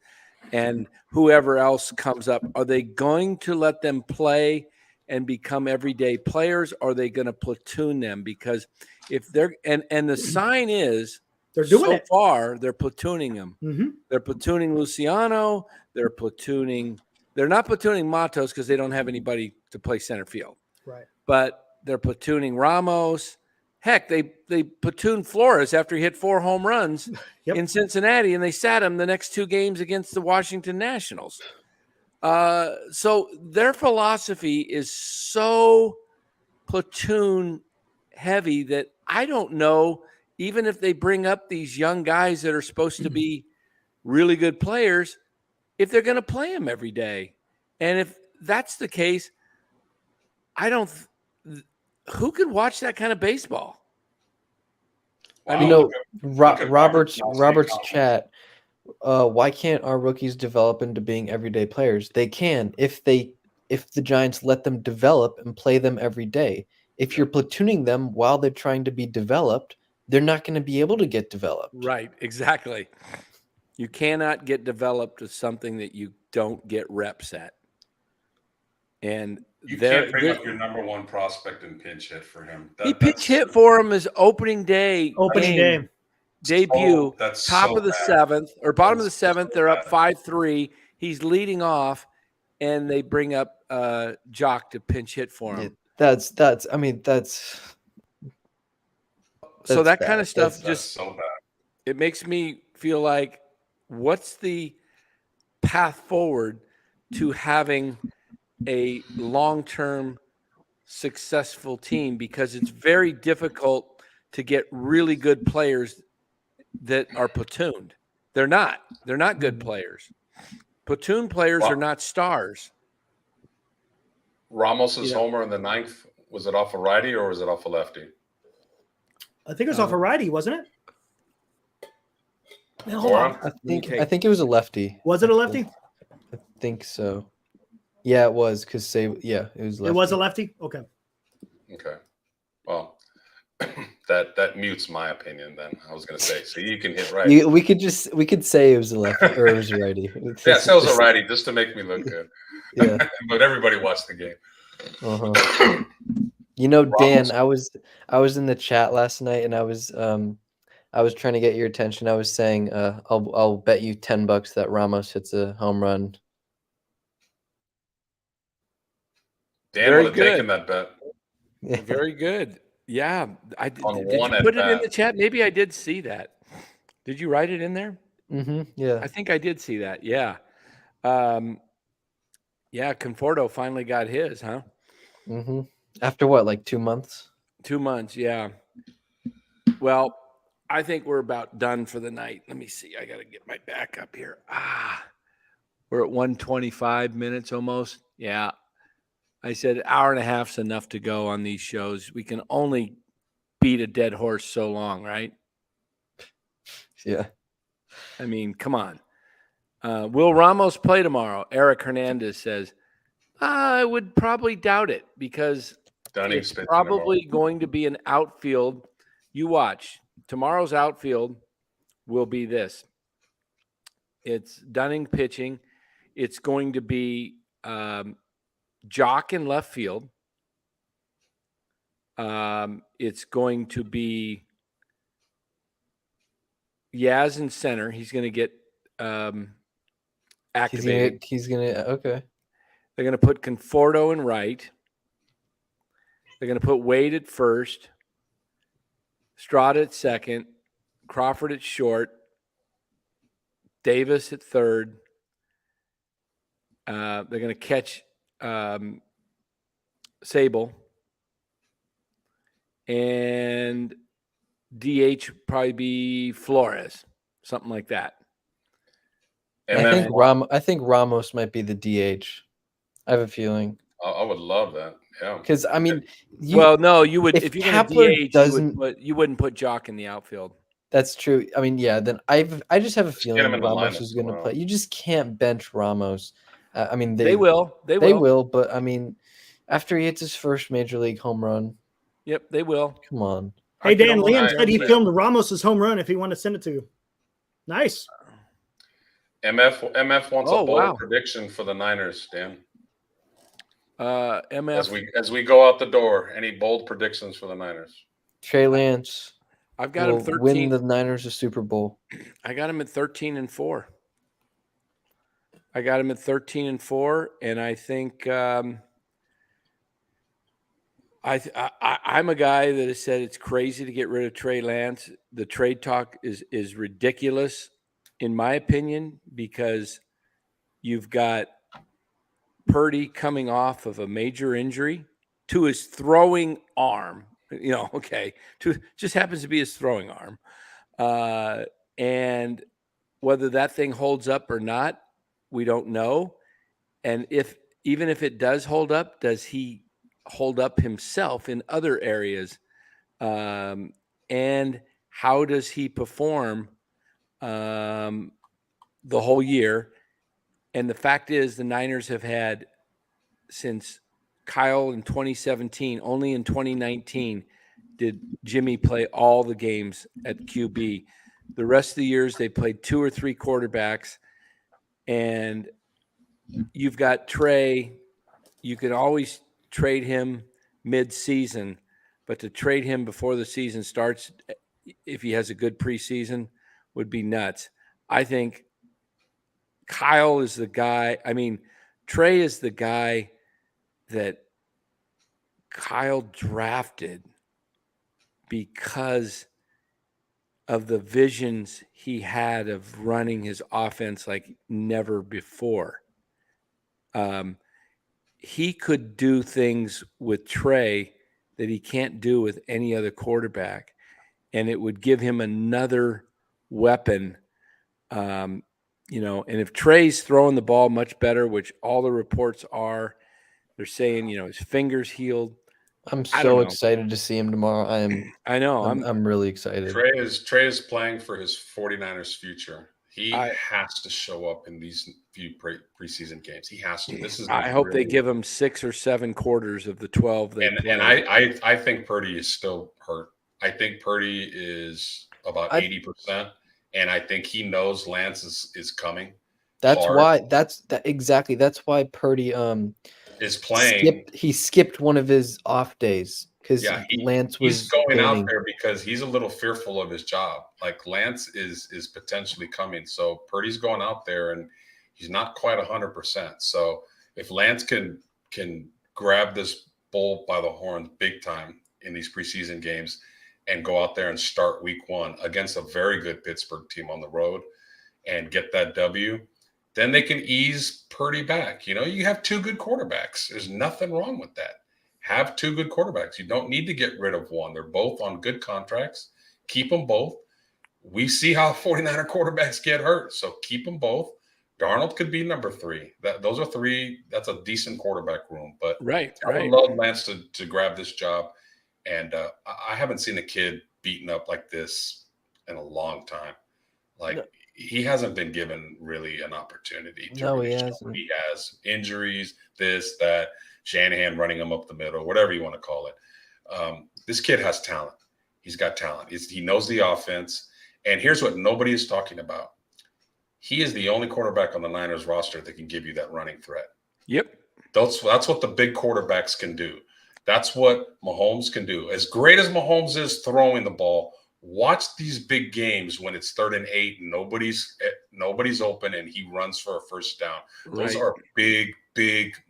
and whoever else comes up, are they going to let them play and become everyday players? Or are they going to platoon them? Because if they're and the sign is They're doing so it. far, they're platooning them. Mm-hmm. They're platooning Luciano. They're not platooning Matos because they don't have anybody to play center field. Right. But they're platooning Ramos. Heck, they platooned Flores after he hit 4 home runs in Cincinnati, and they sat him the next 2 games against the Washington Nationals. So their philosophy is so platoon heavy that I don't know, even if they bring up these young guys that are supposed to be really good players, if they're going to play them every day. And if that's the case, who could watch that kind of baseball? Wow. You know, Look at Robert's Robert's chat. Why can't our rookies develop into being everyday players? They can if the Giants let them develop and play them every day. If you're platooning them while they're trying to be developed, they're not going to be able to get developed. Right, exactly. You cannot get developed with something that you don't get reps at. And You can't bring up your number 1 prospect and pinch hit for him. He pinch hit for him his opening day debut, top of the 7th or bottom of the 7th. They're up 5-3. He's leading off, and they bring up Jock to pinch hit for him. That's so that kind of stuff that's so bad. It makes me feel like, what's the path forward to having a long-term successful team? Because it's very difficult to get really good players that are platooned. They're not good players. Platoon players are not stars. Ramos's homer in the 9th, was it off a righty or was it off a lefty? I think it was off a righty, wasn't it? Man, hold Or- on. I think it was a lefty. Was it a lefty? I think so. Yeah, it was because it was lefty. It was a lefty? Okay. Okay. Well, that mutes my opinion then. I was going to say, so you can hit right. We could say it was a lefty or it was a righty. Yeah, so it was a righty just to make me look good. Yeah. But everybody watched the game. Uh-huh. You know, Dan, I was in the chat last night and I was trying to get your attention. I was saying I'll bet you $10 that Ramos hits a home run. Dan would have taken that bet. Very good. Yeah. Did you one put it in at-bat. the chat? Maybe I did see that. Did you write it in there? Mm-hmm. Yeah. I think I did see that. Yeah. Conforto finally got his, huh? Mm-hmm. After what, like 2 months? 2 months, yeah. Well, I think we're about done for the night. Let me see. I got to get my back up here. We're at 125 minutes almost. Yeah. I said hour and a half's enough to go on these shows. We can only beat a dead horse so long, right? Yeah. I mean, come on. Will Ramos play tomorrow? Eric Hernandez says, I would probably doubt it because it's probably going to be an outfield. You watch. Tomorrow's outfield will be this. It's Dunning pitching. It's going to be Jock in left field. It's going to be Yaz in center. He's going to get activated. Okay. They're going to put Conforto in right. They're going to put Wade at first, Strada at second, Crawford at short, Davis at third. They're going to catch Sable. And DH probably be Flores, something like that. And I think Ramos might be the DH. I have a feeling. I would love that. Yeah. Because I mean, well, no, you would if if you're going to Kepler DH, doesn't, you wouldn't put Jock in the outfield. that's true. I mean, yeah. Then I just have a Just get him feeling in the Ramos lineup is going to tomorrow. play. You just can't bench Ramos. I mean, They will. They They will. will, but I mean, after he hits his first major league home run, Yep, they will. come on. I Hey, could Dan, almost Liam said he guarantee it. filmed Ramos's home run if he wanted to send it to you. Nice. MF wants Oh, a bold wow. prediction for the Niners, Dan. MF. As we go out the door, any bold predictions for the Niners? Trey Lance I've got him will 13. win the Niners a Super Bowl. I got him at 13-4. I got him at 13-4, and I think I'm a guy that has said it's crazy to get rid of Trey Lance. The trade talk is ridiculous, in my opinion, because you've got Purdy coming off of a major injury to his throwing arm. Just happens to be his throwing arm, and whether that thing holds up or not, we don't know. And even if it does hold up, does he hold up himself in other areas? And how does he perform the whole year? And the fact is, the Niners have had, since Kyle in 2017, only in 2019 did Jimmy play all the games at QB. The rest of the years, they played 2 or 3 quarterbacks. And you've got Trey. You can always trade him mid-season, but to trade him before the season starts, if he has a good preseason, would be nuts. I think Kyle is the guy. I mean, Trey is the guy that Kyle drafted because of the visions he had of running his offense like never before. He could do things with Trey that he can't do with any other quarterback, and it would give him another weapon. And if Trey's throwing the ball much better, which all the reports are, they're saying, his fingers healed. I'm so excited to see him tomorrow. I know. I'm really excited. Trey is playing for his 49ers future. He has to show up in these few preseason games. He has to. I hope they give him 6 or 7 quarters of the 12 they play. And I think Purdy is still hurt. I think Purdy is about 80%, and I think he knows Lance is coming. That's hard. Exactly. That's why Purdy is playing. He skipped one of his off days because Lance was. He's going out there because he's a little fearful of his job. Like Lance is potentially coming, so Purdy's going out there and he's not quite 100%. So if Lance can grab this bull by the horns big time in these preseason games and go out there and start week 1 against a very good Pittsburgh team on the road and get that W, then they can ease Purdy back. You have 2 good quarterbacks. There's nothing wrong with that. Have 2 good quarterbacks. You don't need to get rid of one. They're both on good contracts. Keep them both. We see how 49er quarterbacks get hurt, so keep them both. Darnold could be number 3. Those are 3. That's a decent quarterback room. But I would love Lance to grab this job. And I haven't seen a kid beaten up like this in a long time. He hasn't been given really an opportunity to no, he hasn't. He has injuries, this, that, Shanahan running him up the middle, whatever you want to call it. This kid has talent. He's got talent. He knows the offense. And here's what nobody is talking about. He is the only quarterback on the Niners roster that can give you that running threat. Yep. That's what the big quarterbacks can do. That's what Mahomes can do. As great as Mahomes is throwing the ball, watch these big games when it's 3rd and 8 and nobody's open and he runs for a first down. Those are big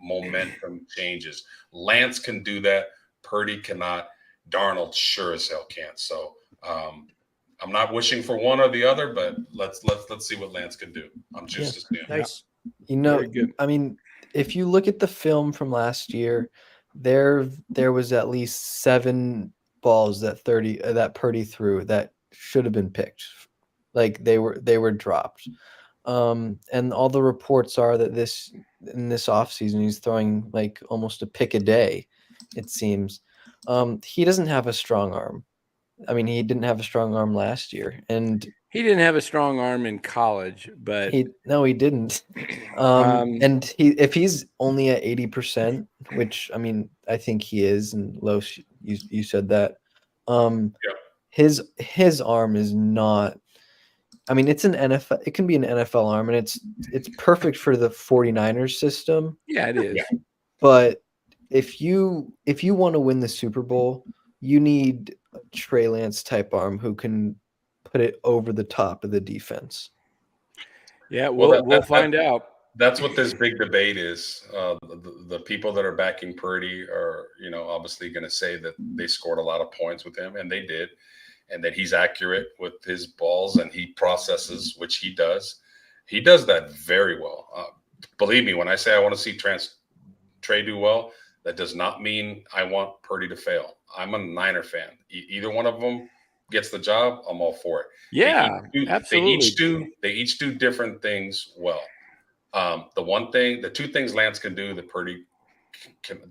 momentum changes. Lance can do that. Purdy cannot. Darnold sure as hell can't. So I'm not wishing for one or the other, but let's see what Lance can do. I'm just as good. Nice. I mean, if you look at the film from last year, there was at least 7 balls that Purdy threw that should have been picked. Like they were dropped. And all the reports are that in this offseason he's throwing like almost a pick a day. it seems. He doesn't have a strong arm. I mean, he didn't have a strong arm last year, and He didn't have a strong arm in college, but he didn't. And if he's only at 80%, which I mean, I think he is, and Los, you said that. His arm is not. I mean, it's an NFL. It can be an NFL arm, and it's perfect for the 49ers system. Yeah, it is. But if you want to win the Super Bowl, you need a Trey Lance type arm who can put it over the top of the defense. Yeah, we'll find out. That's what this big debate is. The people that are backing Purdy are, obviously going to say that they scored a lot of points with him, and they did, and that he's accurate with his balls and he processes, which he does. He does that very well. Believe me, when I say I want to see Trey do well, that does not mean I want Purdy to fail. I'm a Niner fan. Either one of them gets the job, I'm all for it. Yeah, absolutely. They each do different things well. The two things Lance can do that Purdy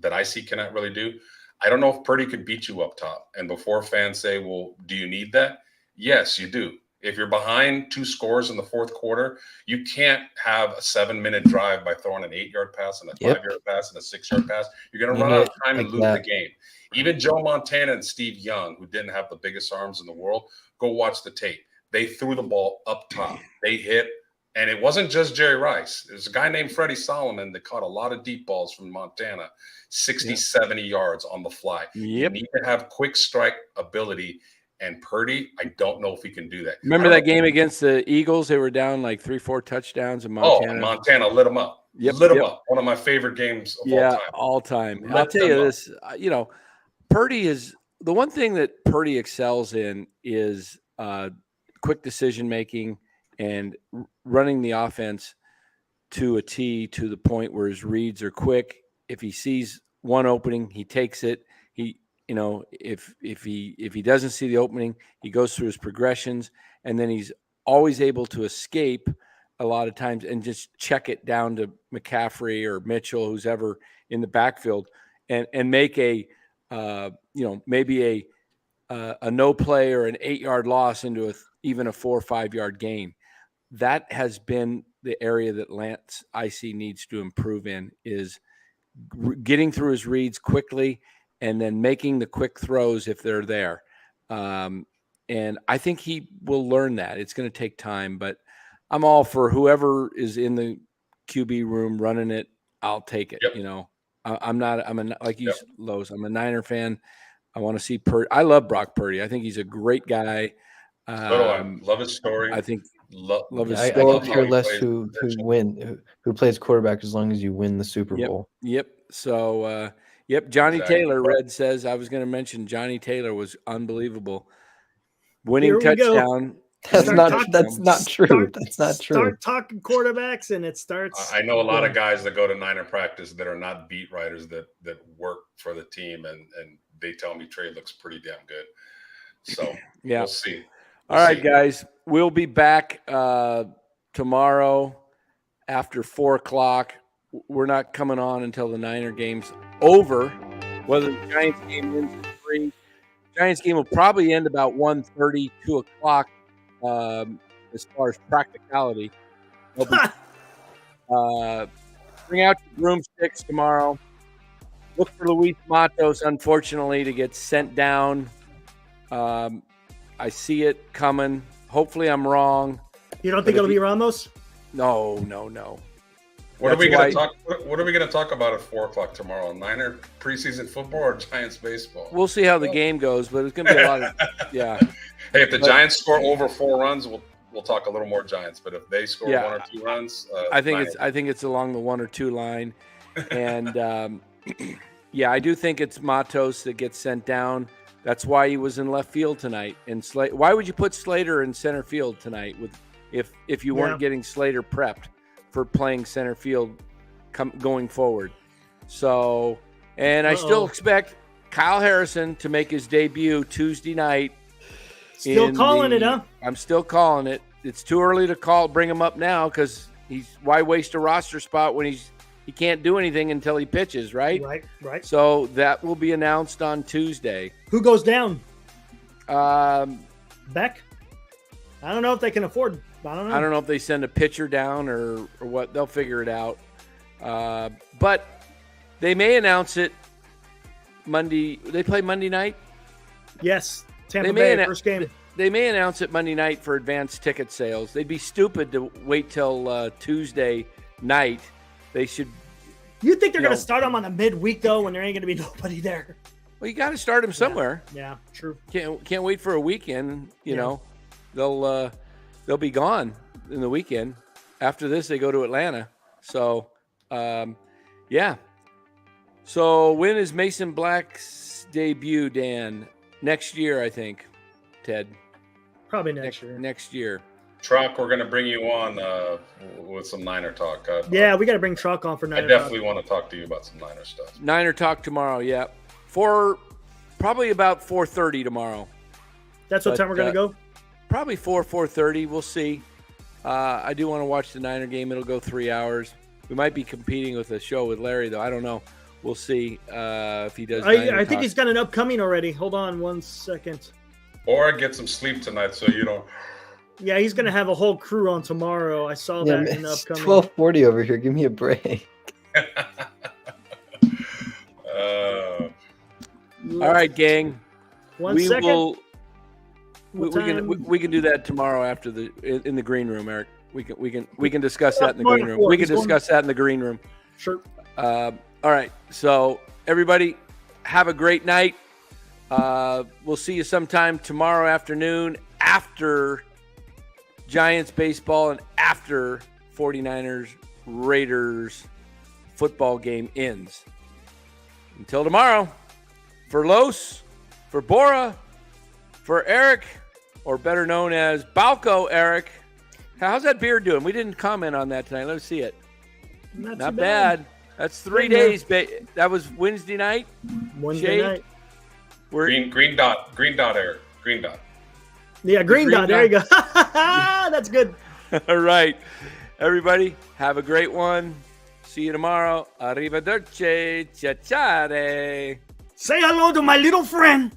that I see cannot really do. I don't know if Purdy could beat you up top. And before fans say, well, do you need that? Yes, you do. If you're behind 2 scores in the fourth quarter, you can't have a 7-minute drive by throwing an 8-yard pass and a 5-yard pass and a 6-yard pass. You're going to run out of time and lose the game. Even Joe Montana and Steve Young, who didn't have the biggest arms in the world, go watch the tape. They threw the ball up top. They hit. And it wasn't just Jerry Rice. There's a guy named Freddie Solomon that caught a lot of deep balls from Montana, 60, 70 yards on the fly. You need to have quick strike ability. And Purdy, I don't know if he can do that. Remember that game against the Eagles? They were down like 3-4 touchdowns in Montana. Oh, Montana lit them up. Lit them up. One of my favorite games of all time. I'll tell you this, Purdy is – the one thing that Purdy excels in is quick decision-making and running the offense to a T, to the point where his reads are quick. If he sees one opening, he takes it. If he doesn't see the opening, he goes through his progressions, and then he's always able to escape a lot of times and just check it down to McCaffrey or Mitchell, who's ever in the backfield, and make maybe a no play or an 8-yard loss into even a 4 or 5 yard gain. That has been the area that Lance IC needs to improve in, is getting through his reads quickly and then making the quick throws if they're there. And I think he will learn that. It's going to take time, but I'm all for whoever is in the QB room running it. I'll take it. I'm like you, Lowe's. I'm a Niner fan. I want to see Purdy. I love Brock Purdy. I think he's a great guy. Love his story. I think love his story. I could care less who plays quarterback, as long as you win the Super Bowl. Yep. So, Johnny Taylor, Red says, I was going to mention Johnny Taylor was unbelievable. Winning touchdown. That's not true. That's not true. Start talking quarterbacks, and it starts. I know a lot of guys that go to Niner practice that are not beat writers that work for the team, and they tell me Trey looks pretty damn good. So we'll see. All right, guys. We'll be back tomorrow after 4:00. We're not coming on until the Niner game's over. Whether the Giants game wins at 3, Giants game will probably end about 1:30, 2:00. As far as practicality, bring out your broomsticks tomorrow. Look for Luis Matos, unfortunately, to get sent down. I see it coming. Hopefully, I'm wrong. You don't think it'll be Ramos? No. What are we going to talk about at 4:00 tomorrow? Niner preseason football or Giants baseball? We'll see how the game goes, but it's going to be a lot of Hey, if the Giants score over 4 runs, we'll talk a little more Giants. But if they score 1 or 2 runs, I think it's along the 1 or 2 line, and I do think it's Matos that gets sent down. That's why he was in left field tonight. And why would you put Slater in center field tonight if you weren't getting Slater prepped for playing center field going forward? So, and I still expect Kyle Harrison to make his debut Tuesday night. Still calling it, huh? I'm still calling it. It's too early to bring him up now, because why waste a roster spot when he's he can't do anything until he pitches, right? Right. So that will be announced on Tuesday. Who goes down? Um, Beck? I don't know if they can afford. I don't know. I don't know if they send a pitcher down or what. They'll figure it out. But they may announce it Monday. They play Monday night. Yes, Tampa They Bay may first game. They may announce it Monday night for advanced ticket sales. They'd be stupid to wait till Tuesday night. They should. You think they're you going know- to start them on a midweek though, when there ain't going to be nobody there? Well, you got to start them somewhere. Yeah, true. Can't wait for a weekend. You Yeah. know, they'll be gone in the weekend. After this, they go to Atlanta. So, yeah. So when is Mason Black's debut, Dan? Next year, I think. Ted. Probably next year. Next year. Truck, we're going to bring you on with some Niner talk. Yeah, we got to bring Truck on for I Niner definitely Talk. want to talk to you about some Niner stuff. Niner talk tomorrow. Yeah, probably about 4:30 tomorrow. That's what But, time we're going to go? Probably 4:30. We'll see. I do want to watch the Niner game. It'll go 3 hours. We might be competing with a show with Larry, though. I don't know. We'll see if he does. Niner I think talk. he's got an upcoming already. Hold on 1 second. Or get some sleep tonight so you don't. Yeah, he's going to have a whole crew on tomorrow. I saw Yeah, that man, in the it's upcoming. 12:40 over here. Give me a break. All right, gang. One second. We What can time? we can do that tomorrow after in the green room, Eric. We can discuss that in the Going green room. for it. We can He's going- discuss that in the green room. Sure. All right. So everybody, have a great night. We'll see you sometime tomorrow afternoon after Giants baseball and after 49ers Raiders football game ends. Until tomorrow, for Los, for Bora, for Eric, or better known as Balco Eric. How's that beard doing? We didn't comment on that tonight. Let's see it. Not Not too bad. That's 3 Getting there. days. That was Wednesday night. Wednesday Shade. night. We're Green dot, Eric. Green dot. Yeah, green green dot. There you go. That's good. all right. Everybody, have a great one. See you tomorrow. Arrivederci. Ciao. Say hello to my little friend.